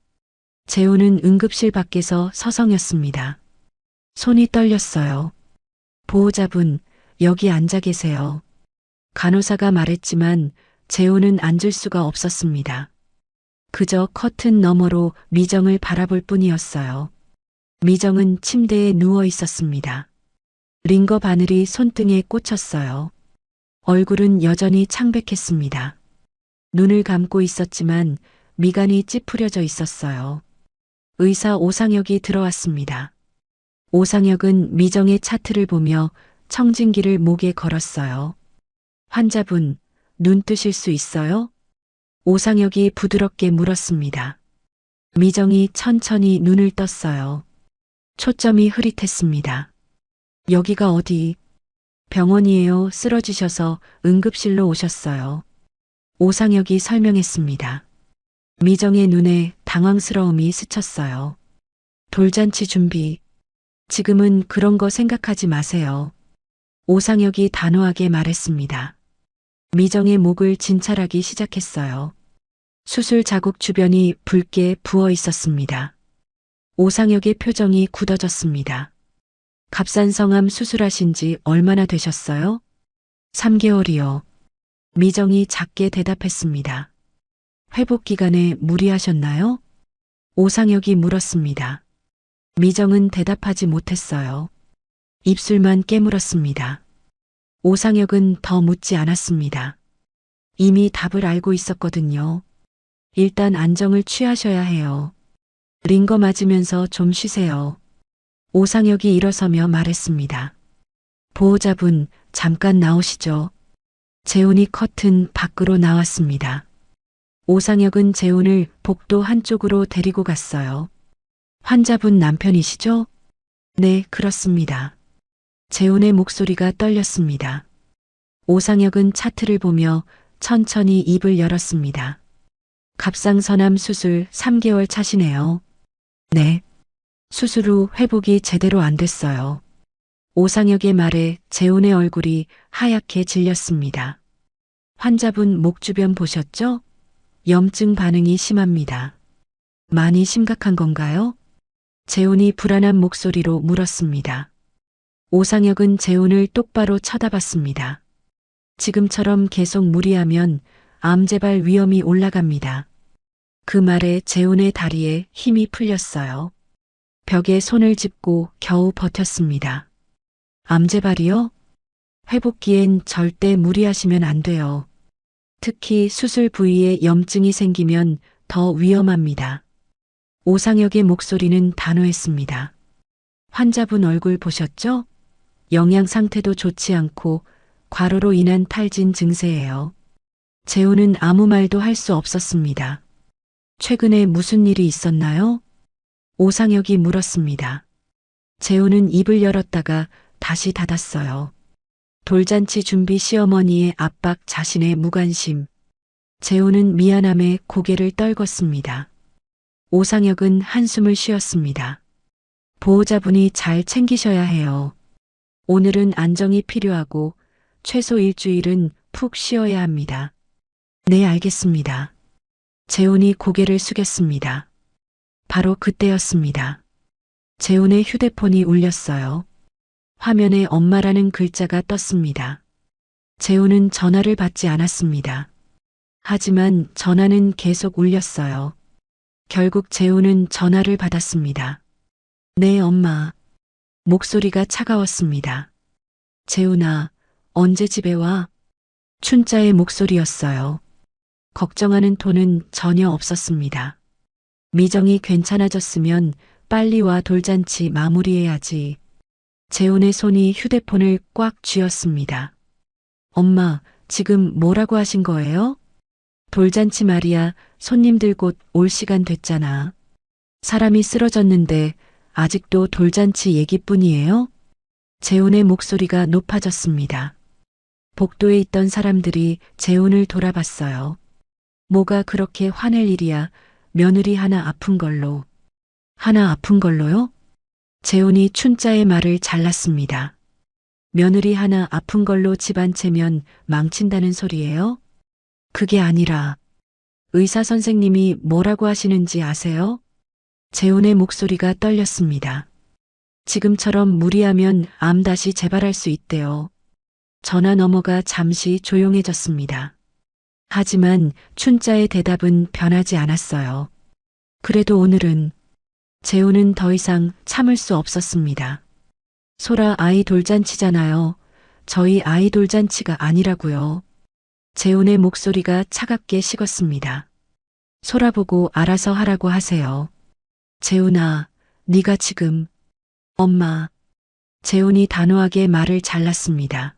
재훈은 응급실 밖에서 서성였습니다. 손이 떨렸어요. 보호자분, 여기 앉아 계세요. 간호사가 말했지만 재훈은 앉을 수가 없었습니다. 그저 커튼 너머로 미정을 바라볼 뿐이었어요. 미정은 침대에 누워 있었습니다. 링거 바늘이 손등에 꽂혔어요. 얼굴은 여전히 창백했습니다. 눈을 감고 있었지만 미간이 찌푸려져 있었어요. 의사 오상혁이 들어왔습니다. 오상혁은 미정의 차트를 보며 청진기를 목에 걸었어요. 환자분, 눈 뜨실 수 있어요? 오상혁이 부드럽게 물었습니다. 미정이 천천히 눈을 떴어요. 초점이 흐릿했습니다. 여기가 어디? 병원이에요. 쓰러지셔서 응급실로 오셨어요. 오상혁이 설명했습니다. 미정의 눈에 당황스러움이 스쳤어요. 돌잔치 준비. 지금은 그런 거 생각하지 마세요. 오상혁이 단호하게 말했습니다. 미정의 목을 진찰하기 시작했어요. 수술 자국 주변이 붉게 부어 있었습니다. 오상혁의 표정이 굳어졌습니다. 갑상선암 수술하신 지 얼마나 되셨어요? 3개월이요. 미정이 작게 대답했습니다. 회복 기간에 무리하셨나요? 오상혁이 물었습니다. 미정은 대답하지 못했어요. 입술만 깨물었습니다. 오상혁은 더 묻지 않았습니다. 이미 답을 알고 있었거든요. 일단 안정을 취하셔야 해요. 링거 맞으면서 좀 쉬세요. 오상혁이 일어서며 말했습니다. 보호자분, 잠깐 나오시죠. 재훈이 커튼 밖으로 나왔습니다. 오상혁은 재훈을 복도 한쪽으로 데리고 갔어요. 환자분 남편이시죠? 네, 그렇습니다. 재훈의 목소리가 떨렸습니다. 오상혁은 차트를 보며 천천히 입을 열었습니다. 갑상선암 수술 3개월 차시네요. 네. 수술 후 회복이 제대로 안 됐어요. 오상혁의 말에 재훈의 얼굴이 하얗게 질렸습니다. 환자분 목 주변 보셨죠? 염증 반응이 심합니다. 많이 심각한 건가요? 재훈이 불안한 목소리로 물었습니다. 오상혁은 재훈을 똑바로 쳐다봤습니다. 지금처럼 계속 무리하면 암재발 위험이 올라갑니다. 그 말에 재훈의 다리에 힘이 풀렸어요. 벽에 손을 짚고 겨우 버텼습니다. 암재발이요? 회복기엔 절대 무리하시면 안 돼요. 특히 수술 부위에 염증이 생기면 더 위험합니다. 오상혁의 목소리는 단호했습니다. 환자분 얼굴 보셨죠? 영양 상태도 좋지 않고 과로로 인한 탈진 증세예요. 재훈은 아무 말도 할 수 없었습니다. 최근에 무슨 일이 있었나요? 오상혁이 물었습니다. 재훈은 입을 열었다가 다시 닫았어요. 돌잔치 준비 시어머니의 압박, 자신의 무관심. 재훈은 미안함에 고개를 떨궜습니다. 오상혁은 한숨을 쉬었습니다. 보호자분이 잘 챙기셔야 해요. 오늘은 안정이 필요하고 최소 일주일은 푹 쉬어야 합니다. 네, 알겠습니다. 재훈이 고개를 숙였습니다. 바로 그때였습니다. 재훈의 휴대폰이 울렸어요. 화면에 엄마라는 글자가 떴습니다. 재훈은 전화를 받지 않았습니다. 하지만 전화는 계속 울렸어요. 결국 재훈은 전화를 받았습니다. 네, 엄마. 목소리가 차가웠습니다. 재훈아, 언제 집에 와? 춘자의 목소리였어요. 걱정하는 톤은 전혀 없었습니다. 미정이 괜찮아졌으면 빨리 와, 돌잔치 마무리해야지. 재훈의 손이 휴대폰을 꽉 쥐었습니다. 엄마, 지금 뭐라고 하신 거예요? 돌잔치 말이야. 손님들 곧 올 시간 됐잖아. 사람이 쓰러졌는데 아직도 돌잔치 얘기뿐이에요? 재훈의 목소리가 높아졌습니다. 복도에 있던 사람들이 재훈을 돌아봤어요. 뭐가 그렇게 화낼 일이야. 며느리 하나 아픈 걸로. 하나 아픈 걸로요? 재훈이 춘자의 말을 잘랐습니다. 며느리 하나 아픈 걸로 집안 체면 망친다는 소리예요? 그게 아니라 의사 선생님이 뭐라고 하시는지 아세요? 재훈의 목소리가 떨렸습니다. 지금처럼 무리하면 암 다시 재발할 수 있대요. 전화 너머가 잠시 조용해졌습니다. 하지만 춘자의 대답은 변하지 않았어요. 그래도 오늘은 재훈은 더 이상 참을 수 없었습니다. 소라 아이 돌잔치잖아요. 저희 아이 돌잔치가 아니라고요. 재훈의 목소리가 차갑게 식었습니다. 소라 보고 알아서 하라고 하세요. 재훈아, 네가 지금... 엄마. 재훈이 단호하게 말을 잘랐습니다.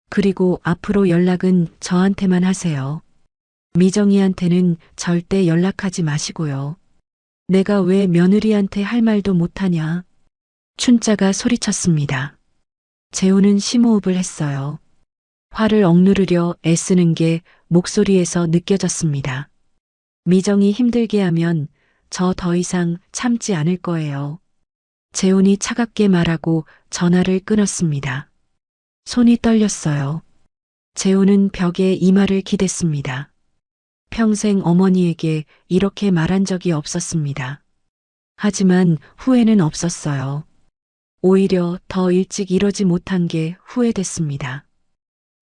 그리고 앞으로 연락은 저한테만 하세요. 미정이한테는 절대 연락하지 마시고요. 내가 왜 며느리한테 할 말도 못하냐? 춘자가 소리쳤습니다. 재훈은 심호흡을 했어요. 화를 억누르려 애쓰는 게 목소리에서 느껴졌습니다. 미정이 힘들게 하면 저 더 이상 참지 않을 거예요. 재훈이 차갑게 말하고 전화를 끊었습니다. 손이 떨렸어요. 재훈은 벽에 이마를 기댔습니다. 평생 어머니에게 이렇게 말한 적이 없었습니다. 하지만 후회는 없었어요. 오히려 더 일찍 이러지 못한 게 후회됐습니다.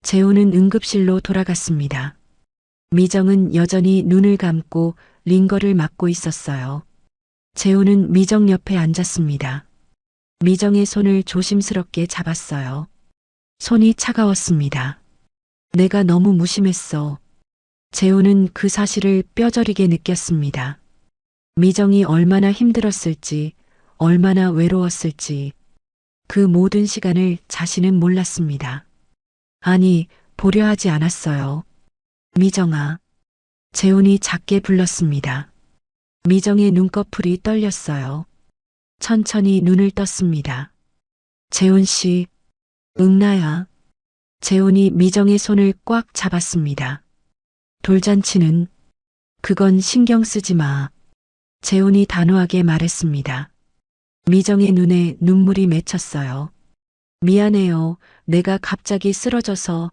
재훈은 응급실로 돌아갔습니다. 미정은 여전히 눈을 감고 링거를 맞고 있었어요. 재훈은 미정 옆에 앉았습니다. 미정의 손을 조심스럽게 잡았어요. 손이 차가웠습니다. 내가 너무 무심했어. 재훈은 그 사실을 뼈저리게 느꼈습니다. 미정이 얼마나 힘들었을지, 얼마나 외로웠을지, 그 모든 시간을 자신은 몰랐습니다. 아니, 보려 하지 않았어요. 미정아. 재훈이 작게 불렀습니다. 미정의 눈꺼풀이 떨렸어요. 천천히 눈을 떴습니다. 재훈 씨, 응나야. 재훈이 미정의 손을 꽉 잡았습니다. 돌잔치는 그건 신경 쓰지 마. 재훈이 단호하게 말했습니다. 미정의 눈에 눈물이 맺혔어요. 미안해요. 내가 갑자기 쓰러져서.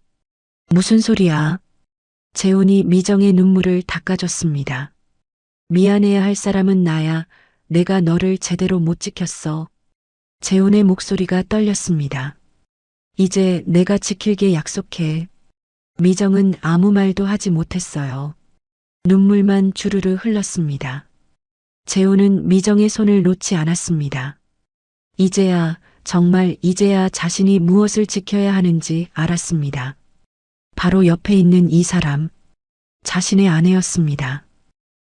무슨 소리야? 재훈이 미정의 눈물을 닦아줬습니다. 미안해야 할 사람은 나야. 내가 너를 제대로 못 지켰어. 재훈의 목소리가 떨렸습니다. 이제 내가 지킬게 약속해. 미정은 아무 말도 하지 못했어요. 눈물만 주르르 흘렀습니다. 재훈은 미정의 손을 놓지 않았습니다. 이제야, 정말 이제야 자신이 무엇을 지켜야 하는지 알았습니다. 바로 옆에 있는 이 사람, 자신의 아내였습니다.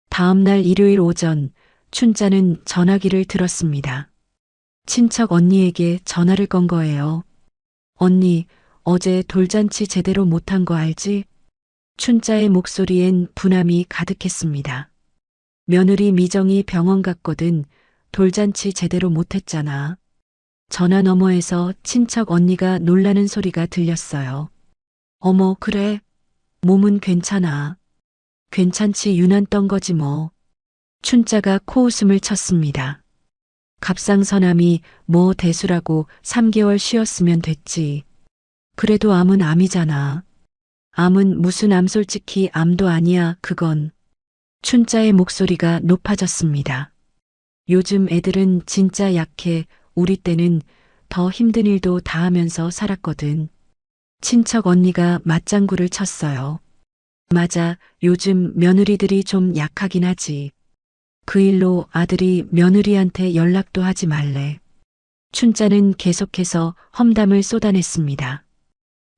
다음 날 일요일 오전, 춘자는 전화기를 들었습니다. 친척 언니에게 전화를 건 거예요. 언니, 어제 돌잔치 제대로 못한 거 알지? 춘자의 목소리엔 분함이 가득했습니다. 며느리 미정이 병원 갔거든. 돌잔치 제대로 못했잖아. 전화 너머에서 친척 언니가 놀라는 소리가 들렸어요. 어머, 그래? 몸은 괜찮아. 괜찮지, 유난 떤 거지 뭐. 춘자가 코웃음을 쳤습니다. 갑상선암이 뭐 대수라고 3개월 쉬었으면 됐지. 그래도 암은 암이잖아. 암은 무슨 암, 솔직히 암도 아니야, 그건. 춘자의 목소리가 높아졌습니다. 요즘 애들은 진짜 약해. 우리 때는 더 힘든 일도 다 하면서 살았거든. 친척 언니가 맞장구를 쳤어요. 맞아, 요즘 며느리들이 좀 약하긴 하지. 그 일로 아들이 며느리한테 연락도 하지 말래. 춘자는 계속해서 험담을 쏟아냈습니다.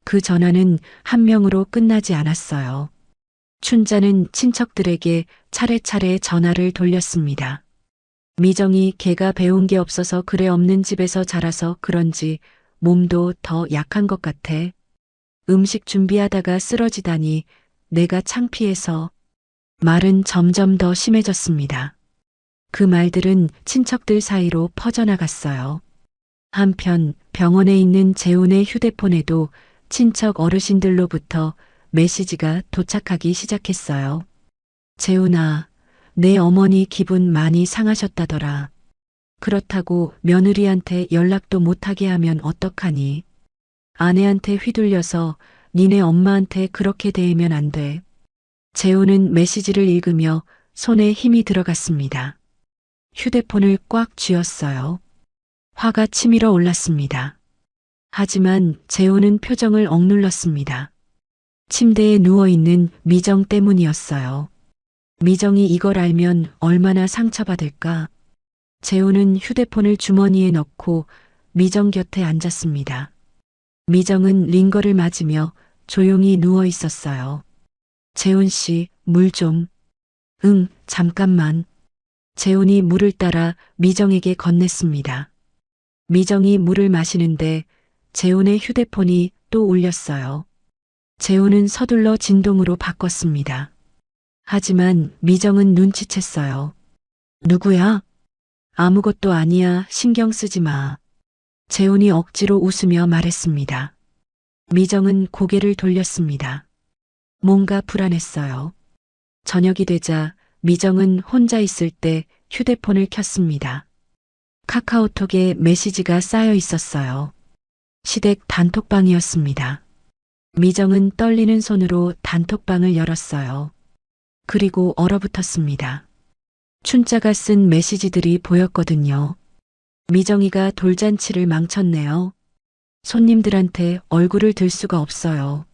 그 전화는 한 명으로 끝나지 않았어요. 춘자는 친척들에게 차례차례 전화를 돌렸습니다. 미정이 걔가 배운 게 없어서 그래, 없는 집에서 자라서 그런지 몸도 더 약한 것 같아. 음식 준비하다가 쓰러지다니 내가 창피해서. 말은 점점 더 심해졌습니다. 그 말들은 친척들 사이로 퍼져나갔어요. 한편 병원에 있는 재훈의 휴대폰에도 친척 어르신들로부터 메시지가 도착하기 시작했어요. 재훈아, 내 어머니 기분 많이 상하셨다더라. 그렇다고 며느리한테 연락도 못하게 하면 어떡하니? 아내한테 휘둘려서 니네 엄마한테 그렇게 대하면 안 돼. 재훈은 메시지를 읽으며 손에 힘이 들어갔습니다. 휴대폰을 꽉 쥐었어요. 화가 치밀어 올랐습니다. 하지만 재훈은 표정을 억눌렀습니다. 침대에 누워있는 미정 때문이었어요. 미정이 이걸 알면 얼마나 상처받을까? 재훈은 휴대폰을 주머니에 넣고 미정 곁에 앉았습니다. 미정은 링거를 맞으며 조용히 누워 있었어요. 재훈 씨, 물 좀. 응, 잠깐만. 재훈이 물을 따라 미정에게 건넸습니다. 미정이 물을 마시는데 재훈의 휴대폰이 또 울렸어요. 재훈은 서둘러 진동으로 바꿨습니다. 하지만 미정은 눈치챘어요. 누구야? 아무것도 아니야, 신경 쓰지 마. 재훈이 억지로 웃으며 말했습니다. 미정은 고개를 돌렸습니다. 뭔가 불안했어요. 저녁이 되자 미정은 혼자 있을 때 휴대폰을 켰습니다. 카카오톡에 메시지가 쌓여 있었어요. 시댁 단톡방이었습니다. 미정은 떨리는 손으로 단톡방을 열었어요. 그리고 얼어붙었습니다. 춘자가 쓴 메시지들이 보였거든요. 미정이가 돌잔치를 망쳤네요. 손님들한테 얼굴을 들 수가 없어요.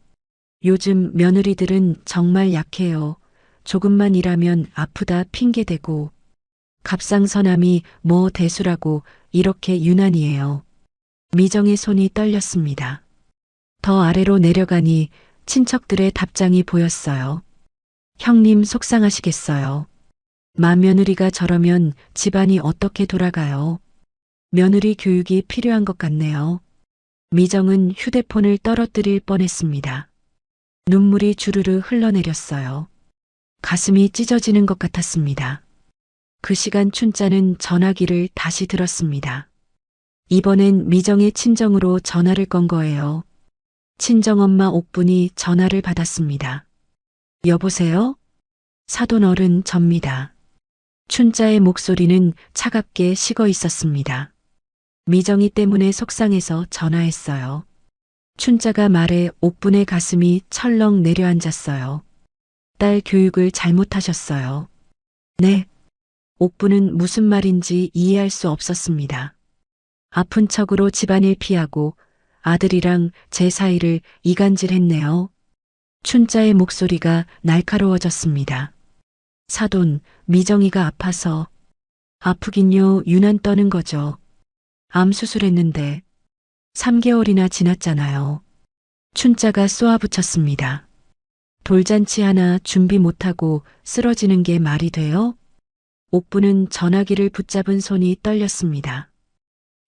요즘 며느리들은 정말 약해요. 조금만 일하면 아프다 핑계대고 갑상선암이 뭐 대수라고 이렇게 유난이에요. 미정의 손이 떨렸습니다. 더 아래로 내려가니 친척들의 답장이 보였어요. 형님 속상하시겠어요. 맏며느리가 저러면 집안이 어떻게 돌아가요? 며느리 교육이 필요한 것 같네요. 미정은 휴대폰을 떨어뜨릴 뻔했습니다. 눈물이 주르르 흘러내렸어요. 가슴이 찢어지는 것 같았습니다. 그 시간 춘자는 전화기를 다시 들었습니다. 이번엔 미정의 친정으로 전화를 건 거예요. 친정엄마 옥분이 전화를 받았습니다. 여보세요? 사돈 어른 접니다. 춘자의 목소리는 차갑게 식어 있었습니다. 미정이 때문에 속상해서 전화했어요. 춘자가 말해 옥분의 가슴이 철렁 내려앉았어요. 딸 교육을 잘못하셨어요. 네. 옥분은 무슨 말인지 이해할 수 없었습니다. 아픈 척으로 집안일 피하고 아들이랑 제 사이를 이간질했네요. 춘자의 목소리가 날카로워졌습니다. 사돈, 미정이가 아파서. 아프긴요, 유난 떠는 거죠. 암 수술했는데 3개월이나 지났잖아요. 춘자가 쏘아붙였습니다. 돌잔치 하나 준비 못하고 쓰러지는 게 말이 돼요? 옥부는 전화기를 붙잡은 손이 떨렸습니다.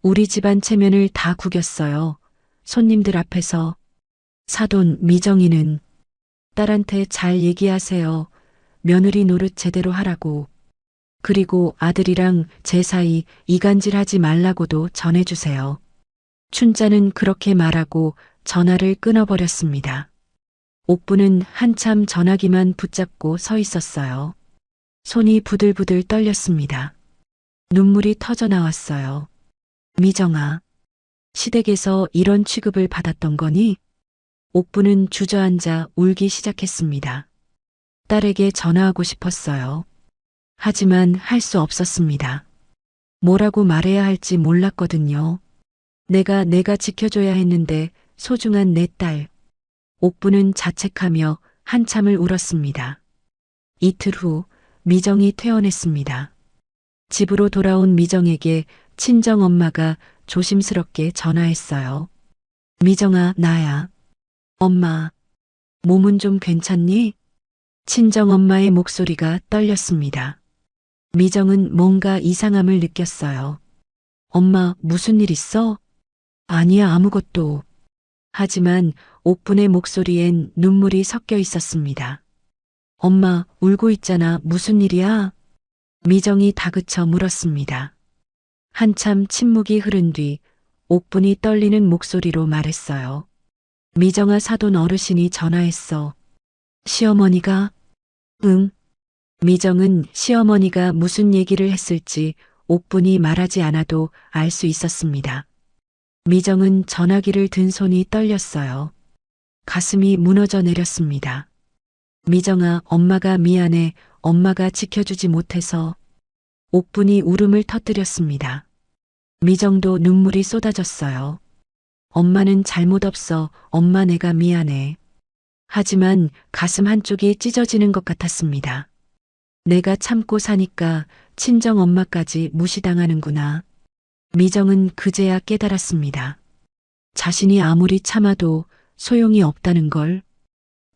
우리 집안 체면을 다 구겼어요. 손님들 앞에서. 사돈 미정이는 딸한테 잘 얘기하세요. 며느리 노릇 제대로 하라고. 그리고 아들이랑 제 사이 이간질하지 말라고도 전해주세요. 춘자는 그렇게 말하고 전화를 끊어버렸습니다. 옥부는 한참 전화기만 붙잡고 서 있었어요. 손이 부들부들 떨렸습니다. 눈물이 터져 나왔어요. 미정아, 시댁에서 이런 취급을 받았던 거니? 옥부는 주저앉아 울기 시작했습니다. 딸에게 전화하고 싶었어요. 하지만 할 수 없었습니다. 뭐라고 말해야 할지 몰랐거든요. 내가 지켜줘야 했는데 소중한 내 딸. 옥부는 자책하며 한참을 울었습니다. 이틀 후 미정이 퇴원했습니다. 집으로 돌아온 미정에게 친정엄마가 조심스럽게 전화했어요. 미정아, 나야. 엄마, 몸은 좀 괜찮니? 친정엄마의 목소리가 떨렸습니다. 미정은 뭔가 이상함을 느꼈어요. 엄마, 무슨 일 있어? 아니야, 아무것도. 하지만 옥분의 목소리엔 눈물이 섞여 있었습니다. 엄마, 울고 있잖아. 무슨 일이야? 미정이 다그쳐 물었습니다. 한참 침묵이 흐른 뒤 옥분이 떨리는 목소리로 말했어요. 미정아, 사돈 어르신이 전화했어. 시어머니가? 응. 미정은 시어머니가 무슨 얘기를 했을지 옥분이 말하지 않아도 알 수 있었습니다. 미정은 전화기를 든 손이 떨렸어요. 가슴이 무너져 내렸습니다. 미정아, 엄마가 미안해. 엄마가 지켜주지 못해서. 옥분이 울음을 터뜨렸습니다. 미정도 눈물이 쏟아졌어요. 엄마는 잘못 없어. 엄마, 내가 미안해. 하지만 가슴 한쪽이 찢어지는 것 같았습니다. 내가 참고 사니까 친정 엄마까지 무시당하는구나. 미정은 그제야 깨달았습니다. 자신이 아무리 참아도 소용이 없다는 걸.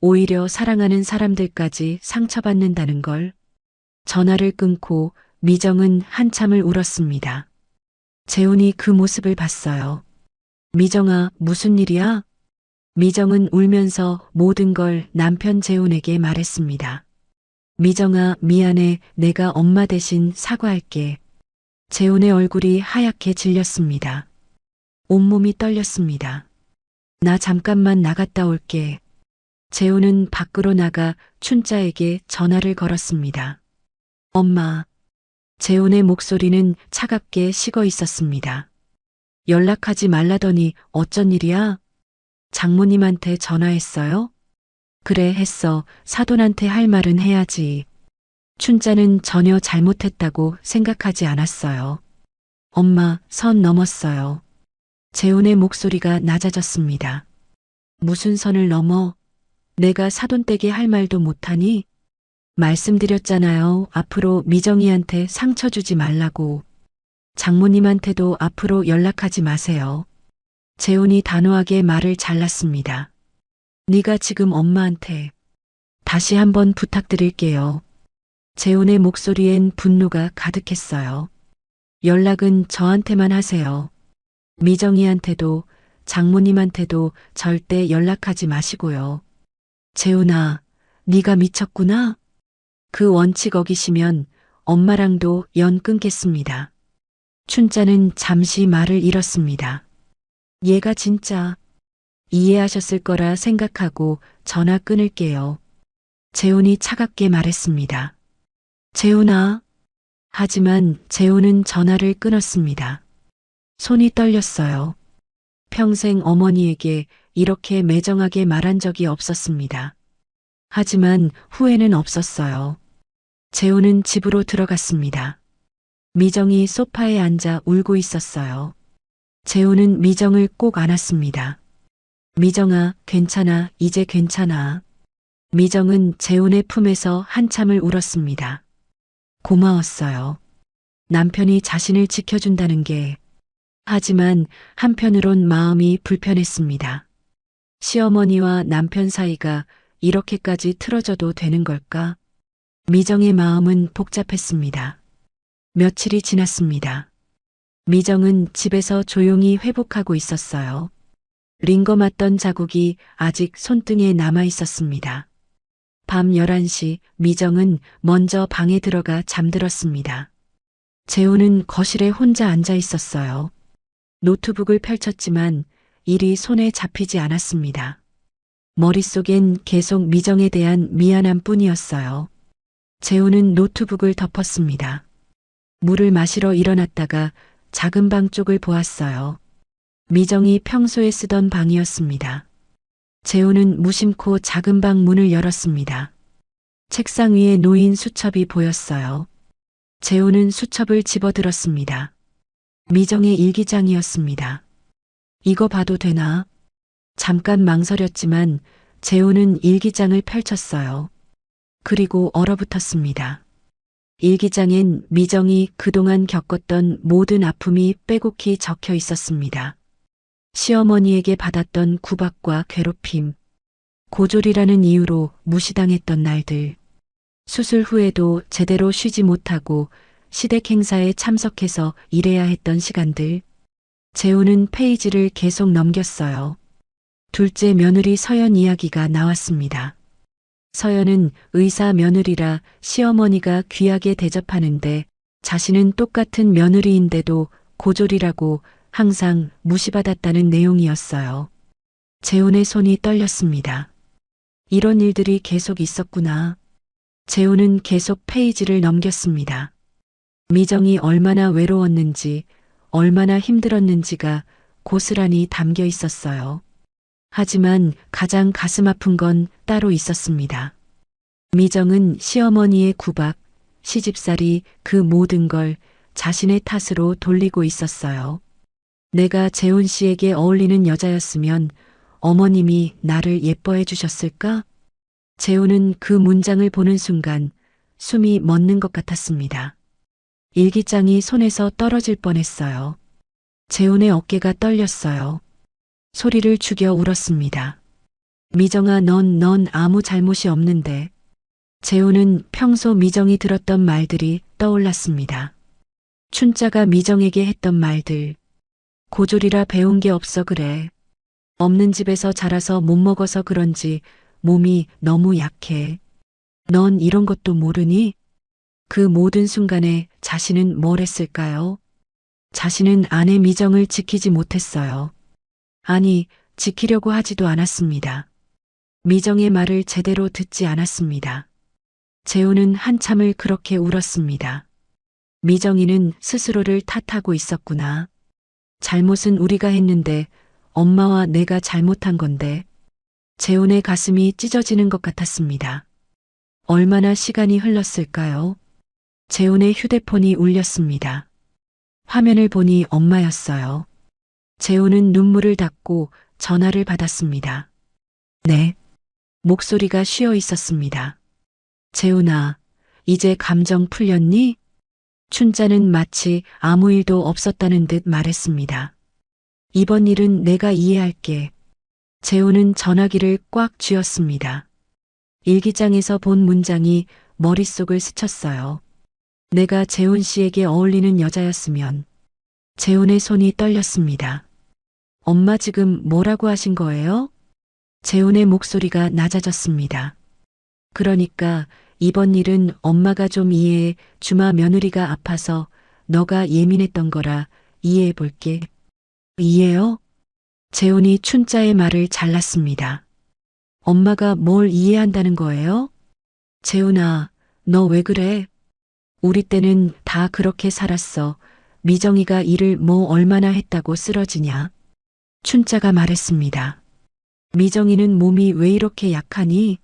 오히려 사랑하는 사람들까지 상처받는다는 걸. 전화를 끊고 미정은 한참을 울었습니다. 재훈이 그 모습을 봤어요. 미정아, 무슨 일이야? 미정은 울면서 모든 걸 남편 재훈에게 말했습니다. 미정아, 미안해. 내가 엄마 대신 사과할게. 재훈의 얼굴이 하얗게 질렸습니다. 온몸이 떨렸습니다. 나 잠깐만 나갔다 올게. 재훈은 밖으로 나가 춘자에게 전화를 걸었습니다. 엄마. 재훈의 목소리는 차갑게 식어 있었습니다. 연락하지 말라더니 어쩐 일이야? 장모님한테 전화했어요? 그래, 했어. 사돈한테 할 말은 해야지. 춘자는 전혀 잘못했다고 생각하지 않았어요. 엄마, 선 넘었어요. 재훈의 목소리가 낮아졌습니다. 무슨 선을 넘어? 내가 사돈댁에 할 말도 못하니? 말씀드렸잖아요. 앞으로 미정이한테 상처 주지 말라고. 장모님한테도 앞으로 연락하지 마세요. 재훈이 단호하게 말을 잘랐습니다. 네가 지금 엄마한테 다시 한번 부탁드릴게요. 재훈의 목소리엔 분노가 가득했어요. 연락은 저한테만 하세요. 미정이한테도 장모님한테도 절대 연락하지 마시고요. 재훈아, 네가 미쳤구나? 그 원칙 어기시면 엄마랑도 연 끊겠습니다. 춘자는 잠시 말을 잃었습니다. 얘가 진짜 이해하셨을 거라 생각하고 전화 끊을게요. 재훈이 차갑게 말했습니다. 재훈아. 하지만 재훈은 전화를 끊었습니다. 손이 떨렸어요. 평생 어머니에게 이렇게 매정하게 말한 적이 없었습니다. 하지만 후회는 없었어요. 재훈은 집으로 들어갔습니다. 미정이 소파에 앉아 울고 있었어요. 재훈은 미정을 꼭 안았습니다. 미정아, 괜찮아, 이제 괜찮아. 미정은 재훈의 품에서 한참을 울었습니다. 고마웠어요. 남편이 자신을 지켜준다는 게. 하지만 한편으론 마음이 불편했습니다. 시어머니와 남편 사이가 이렇게까지 틀어져도 되는 걸까? 미정의 마음은 복잡했습니다. 며칠이 지났습니다. 미정은 집에서 조용히 회복하고 있었어요. 링거 맞던 자국이 아직 손등에 남아 있었습니다. 밤 11시 미정은 먼저 방에 들어가 잠들었습니다. 재훈은 거실에 혼자 앉아 있었어요. 노트북을 펼쳤지만 일이 손에 잡히지 않았습니다. 머릿속엔 계속 미정에 대한 미안함 뿐이었어요. 재훈은 노트북을 덮었습니다. 물을 마시러 일어났다가 작은 방 쪽을 보았어요. 미정이 평소에 쓰던 방이었습니다. 재훈은 무심코 작은 방 문을 열었습니다. 책상 위에 놓인 수첩이 보였어요. 재훈은 수첩을 집어들었습니다. 미정의 일기장이었습니다. 이거 봐도 되나? 잠깐 망설였지만 재훈은 일기장을 펼쳤어요. 그리고 얼어붙었습니다. 일기장엔 미정이 그동안 겪었던 모든 아픔이 빼곡히 적혀 있었습니다. 시어머니에게 받았던 구박과 괴롭힘, 고졸이라는 이유로 무시당했던 날들, 수술 후에도 제대로 쉬지 못하고 시댁 행사에 참석해서 일해야 했던 시간들. 재훈은 페이지를 계속 넘겼어요. 둘째 며느리 서연 이야기가 나왔습니다. 서연은 의사 며느리라 시어머니가 귀하게 대접하는데 자신은 똑같은 며느리인데도 고졸이라고 항상 무시받았다는 내용이었어요. 재훈의 손이 떨렸습니다. 이런 일들이 계속 있었구나. 재훈은 계속 페이지를 넘겼습니다. 미정이 얼마나 외로웠는지, 얼마나 힘들었는지가 고스란히 담겨 있었어요. 하지만 가장 가슴 아픈 건 따로 있었습니다. 미정은 시어머니의 구박, 시집살이 그 모든 걸 자신의 탓으로 돌리고 있었어요. 내가 재훈 씨에게 어울리는 여자였으면 어머님이 나를 예뻐해 주셨을까? 재훈은 그 문장을 보는 순간 숨이 멎는 것 같았습니다. 일기장이 손에서 떨어질 뻔했어요. 재훈의 어깨가 떨렸어요. 소리를 죽여 울었습니다. 미정아, 넌 아무 잘못이 없는데. 재훈은 평소 미정이 들었던 말들이 떠올랐습니다. 춘자가 미정에게 했던 말들. 고졸이라 배운 게 없어 그래. 없는 집에서 자라서 못 먹어서 그런지 몸이 너무 약해. 넌 이런 것도 모르니? 그 모든 순간에 자신은 뭘 했을까요? 자신은 아내 미정을 지키지 못했어요. 아니, 지키려고 하지도 않았습니다. 미정의 말을 제대로 듣지 않았습니다. 재훈은 한참을 그렇게 울었습니다. 미정이는 스스로를 탓하고 있었구나. 잘못은 우리가 했는데 엄마와 내가 잘못한 건데 재훈의 가슴이 찢어지는 것 같았습니다. 얼마나 시간이 흘렀을까요? 재훈의 휴대폰이 울렸습니다. 화면을 보니 엄마였어요. 재훈은 눈물을 닦고 전화를 받았습니다. 네. 목소리가 쉬어 있었습니다. 재훈아, 이제 감정 풀렸니? 춘자는 마치 아무 일도 없었다는 듯 말했습니다. 이번 일은 내가 이해할게. 재훈은 전화기를 꽉 쥐었습니다. 일기장에서 본 문장이 머릿속을 스쳤어요. 내가 재훈 씨에게 어울리는 여자였으면. 재훈의 손이 떨렸습니다. 엄마 지금 뭐라고 하신 거예요? 재훈의 목소리가 낮아졌습니다. 그러니까 이번 일은 엄마가 좀 이해해. 주마 며느리가 아파서 너가 예민했던 거라 이해해 볼게. 이해요? 재훈이 춘자의 말을 잘랐습니다. 엄마가 뭘 이해한다는 거예요? 재훈아, 너 왜 그래? 우리 때는 다 그렇게 살았어. 미정이가 일을 뭐 얼마나 했다고 쓰러지냐? 춘자가 말했습니다. 미정이는 몸이 왜 이렇게 약하니?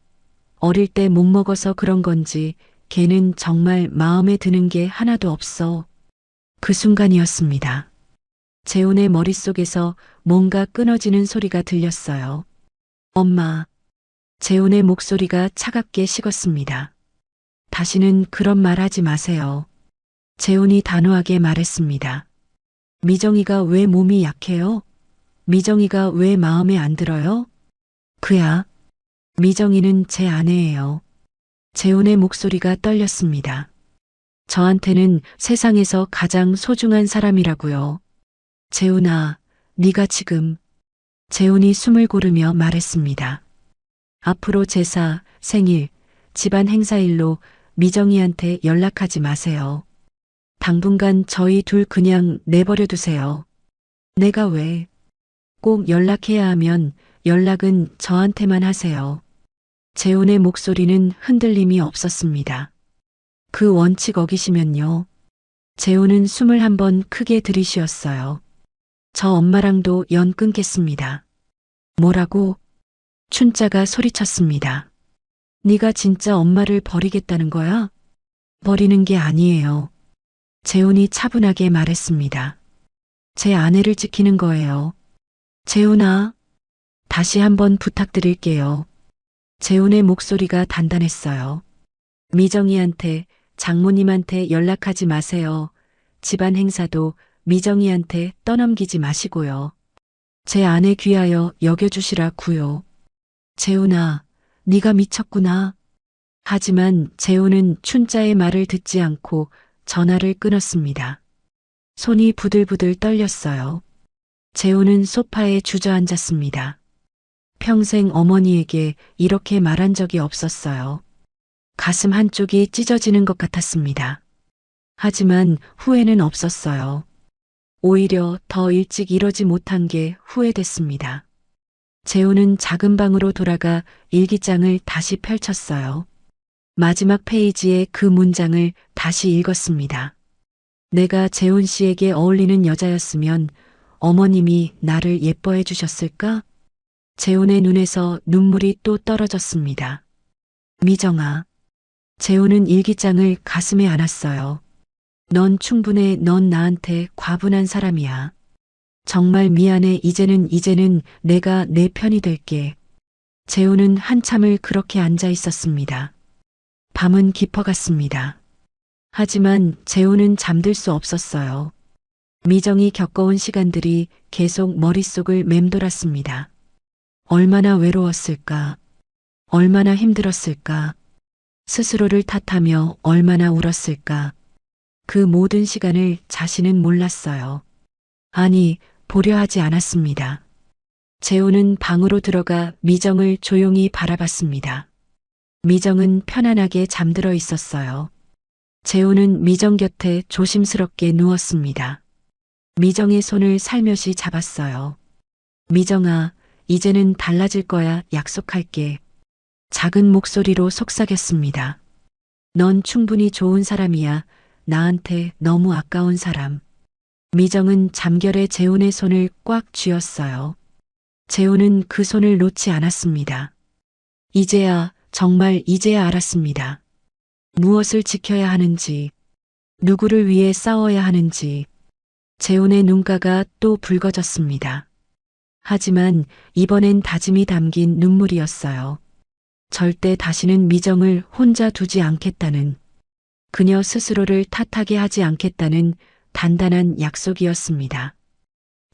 어릴 때 못 먹어서 그런 건지 걔는 정말 마음에 드는 게 하나도 없어. 그 순간이었습니다. 재훈의 머릿속에서 뭔가 끊어지는 소리가 들렸어요. 엄마. 재훈의 목소리가 차갑게 식었습니다. 다시는 그런 말 하지 마세요. 재훈이 단호하게 말했습니다. 미정이가 왜 몸이 약해요? 미정이가 왜 마음에 안 들어요? 그야. 미정이는 제 아내예요. 재훈의 목소리가 떨렸습니다. 저한테는 세상에서 가장 소중한 사람이라고요. 재훈아, 네가 지금. 재훈이 숨을 고르며 말했습니다. 앞으로 제사, 생일, 집안 행사일로 미정이한테 연락하지 마세요. 당분간 저희 둘 그냥 내버려 두세요. 내가 왜? 꼭 연락해야 하면 연락은 저한테만 하세요. 재훈의 목소리는 흔들림이 없었습니다. 그 원칙 어기시면요. 재훈은 숨을 한번 크게 들이쉬었어요. 저 엄마랑도 연 끊겠습니다. 뭐라고? 춘자가 소리쳤습니다. 네가 진짜 엄마를 버리겠다는 거야? 버리는 게 아니에요. 재훈이 차분하게 말했습니다. 제 아내를 지키는 거예요. 재훈아, 다시 한번 부탁드릴게요. 재훈의 목소리가 단단했어요. 미정이한테, 장모님한테 연락하지 마세요. 집안 행사도 미정이한테 떠넘기지 마시고요. 제 아내 귀하여 여겨주시라고요. 재훈아, 네가 미쳤구나. 하지만 재훈은 춘자의 말을 듣지 않고 전화를 끊었습니다. 손이 부들부들 떨렸어요. 재훈은 소파에 주저앉았습니다. 평생 어머니에게 이렇게 말한 적이 없었어요. 가슴 한쪽이 찢어지는 것 같았습니다. 하지만 후회는 없었어요. 오히려 더 일찍 이러지 못한 게 후회됐습니다. 재훈은 작은 방으로 돌아가 일기장을 다시 펼쳤어요. 마지막 페이지에 그 문장을 다시 읽었습니다. 내가 재훈 씨에게 어울리는 여자였으면 어머님이 나를 예뻐해 주셨을까? 재훈의 눈에서 눈물이 또 떨어졌습니다. 미정아. 재훈은 일기장을 가슴에 안았어요. 넌 충분해. 넌 나한테 과분한 사람이야. 정말 미안해. 이제는 내가 내 편이 될게. 재훈은 한참을 그렇게 앉아 있었습니다. 밤은 깊어갔습니다. 하지만 재훈은 잠들 수 없었어요. 미정이 겪어온 시간들이 계속 머릿속을 맴돌았습니다. 얼마나 외로웠을까? 얼마나 힘들었을까? 스스로를 탓하며 얼마나 울었을까? 그 모든 시간을 자신은 몰랐어요. 아니, 보려 하지 않았습니다. 재훈은 방으로 들어가 미정을 조용히 바라봤습니다. 미정은 편안하게 잠들어 있었어요. 재훈은 미정 곁에 조심스럽게 누웠습니다. 미정의 손을 살며시 잡았어요. 미정아, 이제는 달라질 거야. 약속할게. 작은 목소리로 속삭였습니다. 넌 충분히 좋은 사람이야. 나한테 너무 아까운 사람. 미정은 잠결에 재훈의 손을 꽉 쥐었어요. 재훈은 그 손을 놓지 않았습니다. 이제야, 정말 이제야 알았습니다. 무엇을 지켜야 하는지, 누구를 위해 싸워야 하는지. 재훈의 눈가가 또 붉어졌습니다. 하지만 이번엔 다짐이 담긴 눈물이었어요. 절대 다시는 미정을 혼자 두지 않겠다는, 그녀 스스로를 탓하게 하지 않겠다는 단단한 약속이었습니다.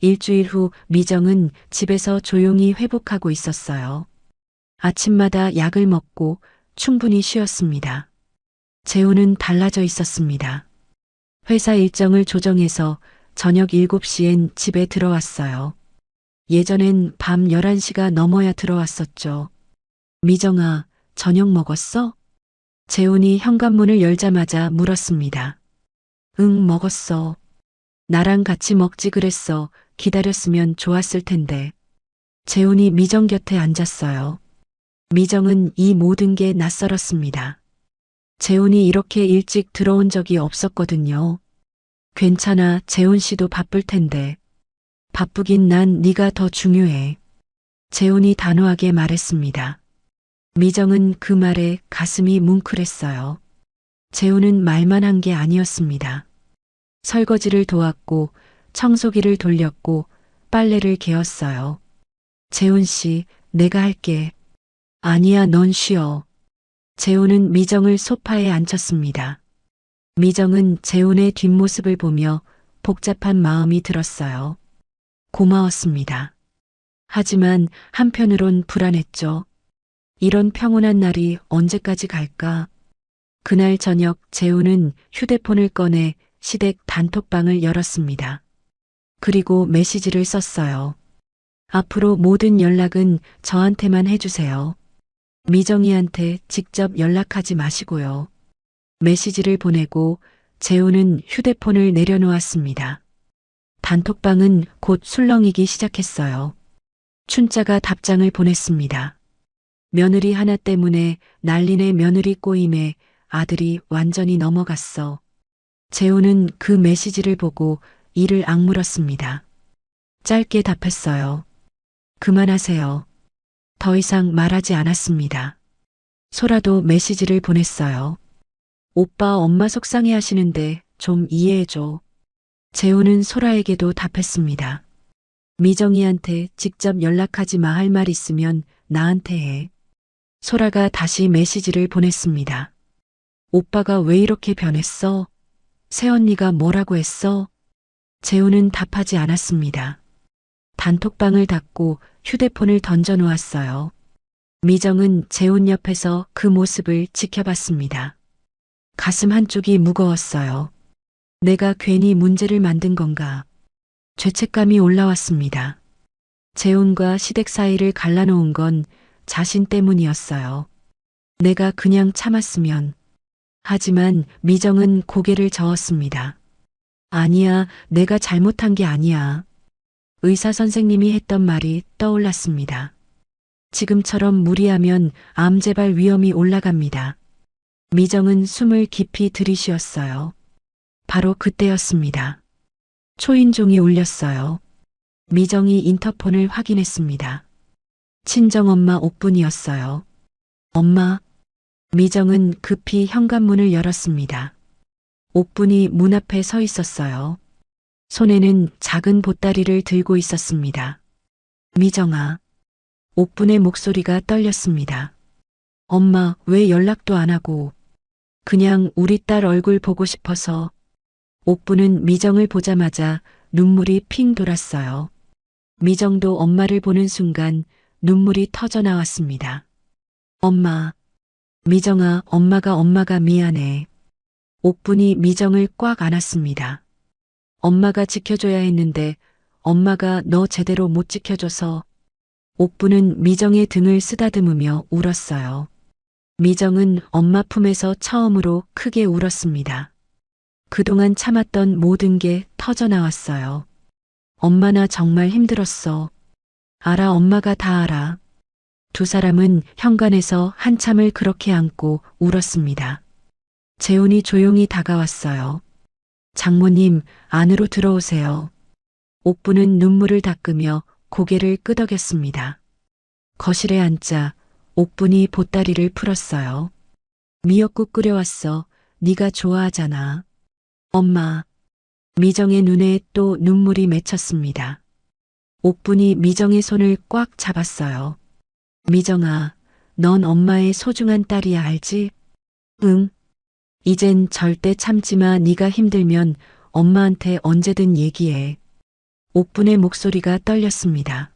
일주일 후 미정은 집에서 조용히 회복하고 있었어요. 아침마다 약을 먹고 충분히 쉬었습니다. 재훈은 달라져 있었습니다. 회사 일정을 조정해서 저녁 7시엔 집에 들어왔어요. 예전엔 밤 11시가 넘어야 들어왔었죠. 미정아, 저녁 먹었어? 재훈이 현관문을 열자마자 물었습니다. 응, 먹었어. 나랑 같이 먹지 그랬어. 기다렸으면 좋았을 텐데. 재훈이 미정 곁에 앉았어요. 미정은 이 모든 게 낯설었습니다. 재훈이 이렇게 일찍 들어온 적이 없었거든요. 괜찮아, 재훈 씨도 바쁠 텐데. 바쁘긴 난 네가 더 중요해. 재훈이 단호하게 말했습니다. 미정은 그 말에 가슴이 뭉클했어요. 재훈은 말만 한 게 아니었습니다. 설거지를 도왔고 청소기를 돌렸고 빨래를 개었어요. 재훈 씨, 내가 할게. 아니야, 넌 쉬어. 재훈은 미정을 소파에 앉혔습니다. 미정은 재훈의 뒷모습을 보며 복잡한 마음이 들었어요. 고마웠습니다. 하지만 한편으론 불안했죠. 이런 평온한 날이 언제까지 갈까? 그날 저녁 재훈은 휴대폰을 꺼내 시댁 단톡방을 열었습니다. 그리고 메시지를 썼어요. 앞으로 모든 연락은 저한테만 해주세요. 미정이한테 직접 연락하지 마시고요. 메시지를 보내고 재훈은 휴대폰을 내려놓았습니다. 단톡방은 곧 술렁이기 시작했어요. 춘자가 답장을 보냈습니다. 며느리 하나 때문에 난리네 며느리 꼬임에 아들이 완전히 넘어갔어. 재훈은 그 메시지를 보고 이를 악물었습니다. 짧게 답했어요. 그만하세요. 더 이상 말하지 않았습니다. 소라도 메시지를 보냈어요. 오빠 엄마 속상해 하시는데 좀 이해해줘. 재훈은 소라에게도 답했습니다. 미정이한테 직접 연락하지 마 할 말 있으면 나한테 해. 소라가 다시 메시지를 보냈습니다. 오빠가 왜 이렇게 변했어? 새언니가 뭐라고 했어? 재훈은 답하지 않았습니다. 단톡방을 닫고 휴대폰을 던져놓았어요. 미정은 재훈 옆에서 그 모습을 지켜봤습니다. 가슴 한쪽이 무거웠어요. 내가 괜히 문제를 만든 건가? 죄책감이 올라왔습니다. 재훈과 시댁 사이를 갈라놓은 건 자신 때문이었어요. 내가 그냥 참았으면. 하지만 미정은 고개를 저었습니다. 아니야, 내가 잘못한 게 아니야. 의사 선생님이 했던 말이 떠올랐습니다. 지금처럼 무리하면 암 재발 위험이 올라갑니다. 미정은 숨을 깊이 들이쉬었어요. 바로 그때였습니다. 초인종이 울렸어요. 미정이 인터폰을 확인했습니다. 친정엄마 옥분이었어요. 엄마. 미정은 급히 현관문을 열었습니다. 옥분이 문 앞에 서 있었어요. 손에는 작은 보따리를 들고 있었습니다. 미정아. 옥분의 목소리가 떨렸습니다. 엄마, 왜 연락도 안 하고. 그냥 우리 딸 얼굴 보고 싶어서. 옥분은 미정을 보자마자 눈물이 핑 돌았어요. 미정도 엄마를 보는 순간 눈물이 터져 나왔습니다. 엄마. 미정아, 엄마가 미안해. 옥분이 미정을 꽉 안았습니다. 엄마가 지켜줘야 했는데 엄마가 너 제대로 못 지켜줘서. 옥분은 미정의 등을 쓰다듬으며 울었어요. 미정은 엄마 품에서 처음으로 크게 울었습니다. 그동안 참았던 모든 게 터져 나왔어요. 엄마 나 정말 힘들었어. 알아, 엄마가 다 알아. 두 사람은 현관에서 한참을 그렇게 안고 울었습니다. 재훈이 조용히 다가왔어요. 장모님, 안으로 들어오세요. 옥분은 눈물을 닦으며 고개를 끄덕였습니다. 거실에 앉자 옥분이 보따리를 풀었어요. 미역국 끓여왔어. 네가 좋아하잖아. 엄마. 미정의 눈에 또 눈물이 맺혔습니다. 옥분이 미정의 손을 꽉 잡았어요. 미정아, 넌 엄마의 소중한 딸이야, 알지? 응. 이젠 절대 참지 마. 네가 힘들면 엄마한테 언제든 얘기해. 옥분의 목소리가 떨렸습니다.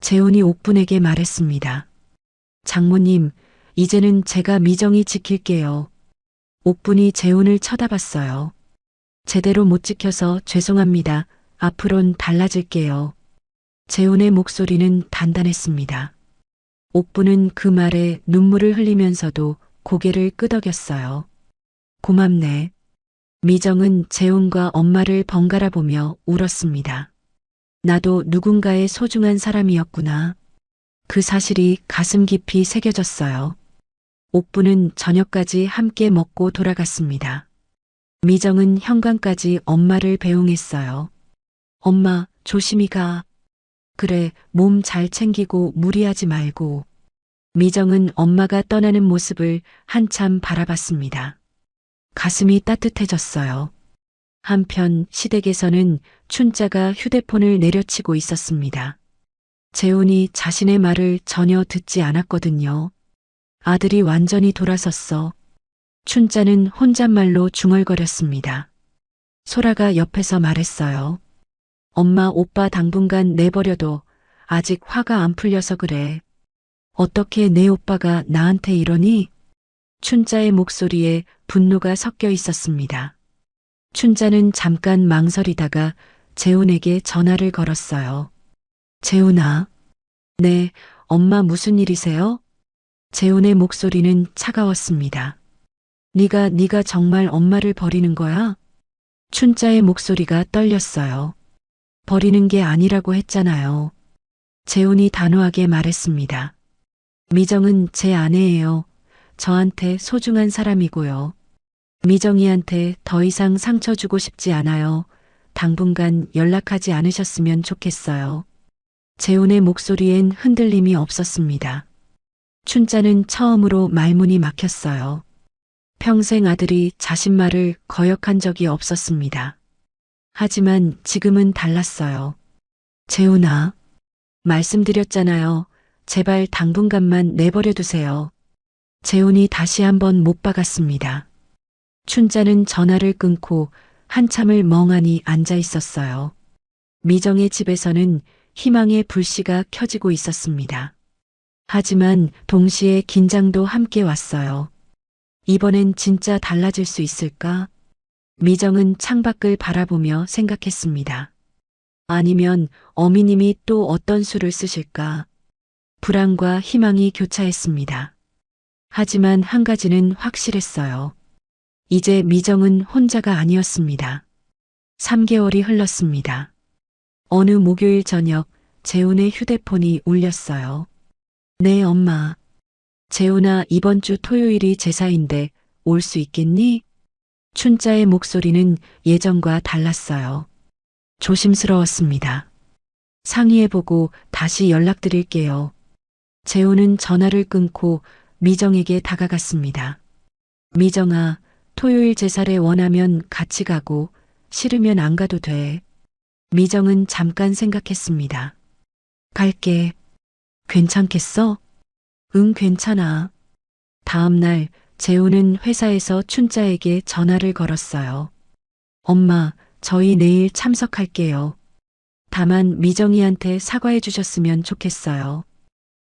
재훈이 옥분에게 말했습니다. 장모님, 이제는 제가 미정이 지킬게요. 옥분이 재훈을 쳐다봤어요. 제대로 못 지켜서 죄송합니다. 앞으론 달라질게요. 재훈의 목소리는 단단했습니다. 옥분은 그 말에 눈물을 흘리면서도 고개를 끄덕였어요. 고맙네. 미정은 재훈과 엄마를 번갈아 보며 울었습니다. 나도 누군가의 소중한 사람이었구나. 그 사실이 가슴 깊이 새겨졌어요. 옥분은 저녁까지 함께 먹고 돌아갔습니다. 미정은 현관까지 엄마를 배웅했어요. 엄마, 조심히 가. 그래, 몸 잘 챙기고 무리하지 말고. 미정은 엄마가 떠나는 모습을 한참 바라봤습니다. 가슴이 따뜻해졌어요. 한편 시댁에서는 춘자가 휴대폰을 내려치고 있었습니다. 재훈이 자신의 말을 전혀 듣지 않았거든요. 아들이 완전히 돌아섰어. 춘자는 혼잣말로 중얼거렸습니다. 소라가 옆에서 말했어요. 엄마, 오빠 당분간 내버려둬. 아직 화가 안 풀려서 그래. 어떻게 내 오빠가 나한테 이러니? 춘자의 목소리에 분노가 섞여 있었습니다. 춘자는 잠깐 망설이다가 재훈에게 전화를 걸었어요. 재훈아. 네, 엄마 무슨 일이세요? 재훈의 목소리는 차가웠습니다. 네가 정말 엄마를 버리는 거야? 춘자의 목소리가 떨렸어요. 버리는 게 아니라고 했잖아요. 재훈이 단호하게 말했습니다. 미정은 제 아내예요. 저한테 소중한 사람이고요. 미정이한테 더 이상 상처 주고 싶지 않아요. 당분간 연락하지 않으셨으면 좋겠어요. 재훈의 목소리엔 흔들림이 없었습니다. 춘자는 처음으로 말문이 막혔어요. 평생 아들이 자신 말을 거역한 적이 없었습니다. 하지만 지금은 달랐어요. 재훈아, 말씀드렸잖아요. 제발 당분간만 내버려 두세요. 재훈이 다시 한번 못 박았습니다. 춘자는 전화를 끊고 한참을 멍하니 앉아 있었어요. 미정의 집에서는 희망의 불씨가 켜지고 있었습니다. 하지만 동시에 긴장도 함께 왔어요. 이번엔 진짜 달라질 수 있을까? 미정은 창밖을 바라보며 생각했습니다. 아니면 어미님이 또 어떤 수를 쓰실까? 불안과 희망이 교차했습니다. 하지만 한 가지는 확실했어요. 이제 미정은 혼자가 아니었습니다. 3개월이 흘렀습니다. 어느 목요일 저녁 재훈의 휴대폰이 울렸어요. 네, 엄마. 재훈아, 이번 주 토요일이 제사인데 올 수 있겠니? 춘자의 목소리는 예전과 달랐어요. 조심스러웠습니다. 상의해보고 다시 연락드릴게요. 재훈은 전화를 끊고 미정에게 다가갔습니다. 미정아, 토요일 제사를 원하면 같이 가고 싫으면 안 가도 돼. 미정은 잠깐 생각했습니다. 갈게. 괜찮겠어? 응, 괜찮아. 다음 날 재훈은 회사에서 춘자에게 전화를 걸었어요. 엄마, 저희 내일 참석할게요. 다만 미정이한테 사과해 주셨으면 좋겠어요.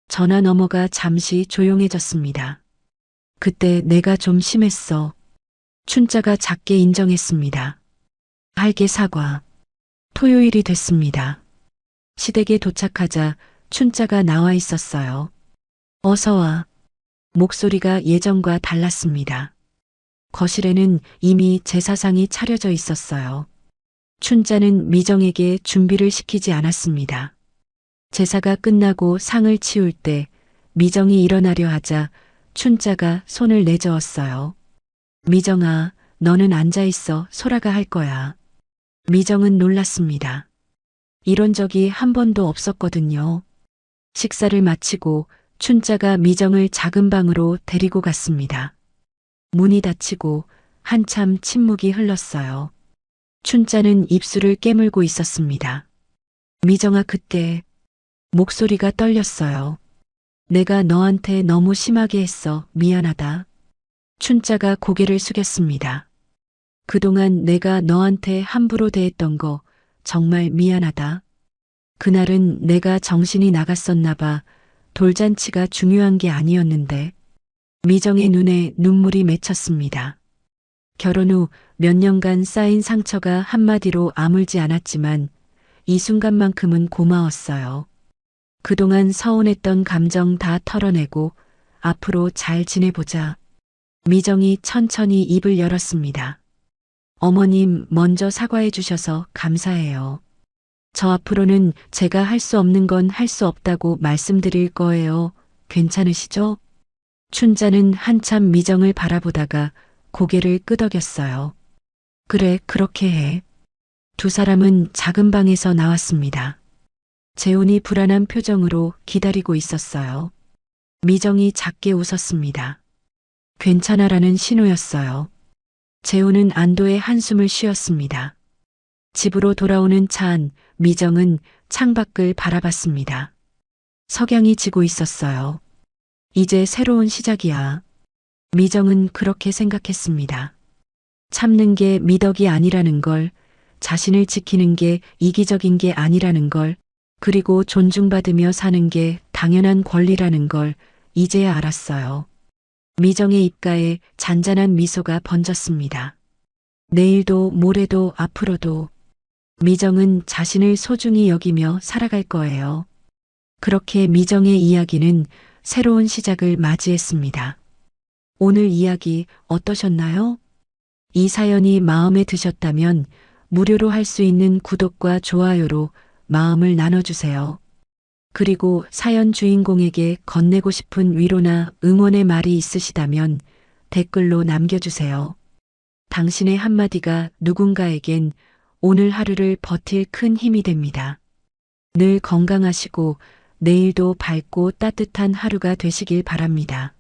전화 너머가 잠시 조용해졌습니다. 그때 내가 좀 심했어. 춘자가 작게 인정했습니다. 할게 사과. 토요일이 됐습니다. 시댁에 도착하자 춘자가 나와 있었어요. 어서 와. 목소리가 예전과 달랐습니다. 거실에는 이미 제사상이 차려져 있었어요. 춘자는 미정에게 준비를 시키지 않았습니다. 제사가 끝나고 상을 치울 때 미정이 일어나려 하자 춘자가 손을 내저었어요. 미정아, 너는 앉아있어. 소라가 할 거야. 미정은 놀랐습니다. 이런 적이 한 번도 없었거든요. 식사를 마치고 춘자가 미정을 작은 방으로 데리고 갔습니다. 문이 닫히고 한참 침묵이 흘렀어요. 춘자는 입술을 깨물고 있었습니다. 미정아, 그때 목소리가 떨렸어요. 내가 너한테 너무 심하게 했어. 미안하다. 춘자가 고개를 숙였습니다. 그동안 내가 너한테 함부로 대했던 거 정말 미안하다. 그날은 내가 정신이 나갔었나 봐. 돌잔치가 중요한 게 아니었는데. 미정의 눈에 눈물이 맺혔습니다. 결혼 후 몇 년간 쌓인 상처가 한마디로 아물지 않았지만 이 순간만큼은 고마웠어요. 그동안 서운했던 감정 다 털어내고 앞으로 잘 지내보자. 미정이 천천히 입을 열었습니다. 어머님, 먼저 사과해 주셔서 감사해요. 저 앞으로는 제가 할 수 없는 건 할 수 없다고 말씀드릴 거예요. 괜찮으시죠? 춘자는 한참 미정을 바라보다가 고개를 끄덕였어요. 그래, 그렇게 해. 두 사람은 작은 방에서 나왔습니다. 재훈이 불안한 표정으로 기다리고 있었어요. 미정이 작게 웃었습니다. 괜찮아라는 신호였어요. 재훈은 안도의 한숨을 쉬었습니다. 집으로 돌아오는 차 안, 미정은 창밖을 바라봤습니다. 석양이 지고 있었어요. 이제 새로운 시작이야. 미정은 그렇게 생각했습니다. 참는 게 미덕이 아니라는 걸, 자신을 지키는 게 이기적인 게 아니라는 걸, 그리고 존중받으며 사는 게 당연한 권리라는 걸 이제야 알았어요. 미정의 입가에 잔잔한 미소가 번졌습니다. 내일도 모레도 앞으로도 미정은 자신을 소중히 여기며 살아갈 거예요. 그렇게 미정의 이야기는 새로운 시작을 맞이했습니다. 오늘 이야기 어떠셨나요? 이 사연이 마음에 드셨다면 무료로 할 수 있는 구독과 좋아요로 마음을 나눠주세요. 그리고 사연 주인공에게 건네고 싶은 위로나 응원의 말이 있으시다면 댓글로 남겨주세요. 당신의 한마디가 누군가에겐 오늘 하루를 버틸 큰 힘이 됩니다. 늘 건강하시고 내일도 밝고 따뜻한 하루가 되시길 바랍니다.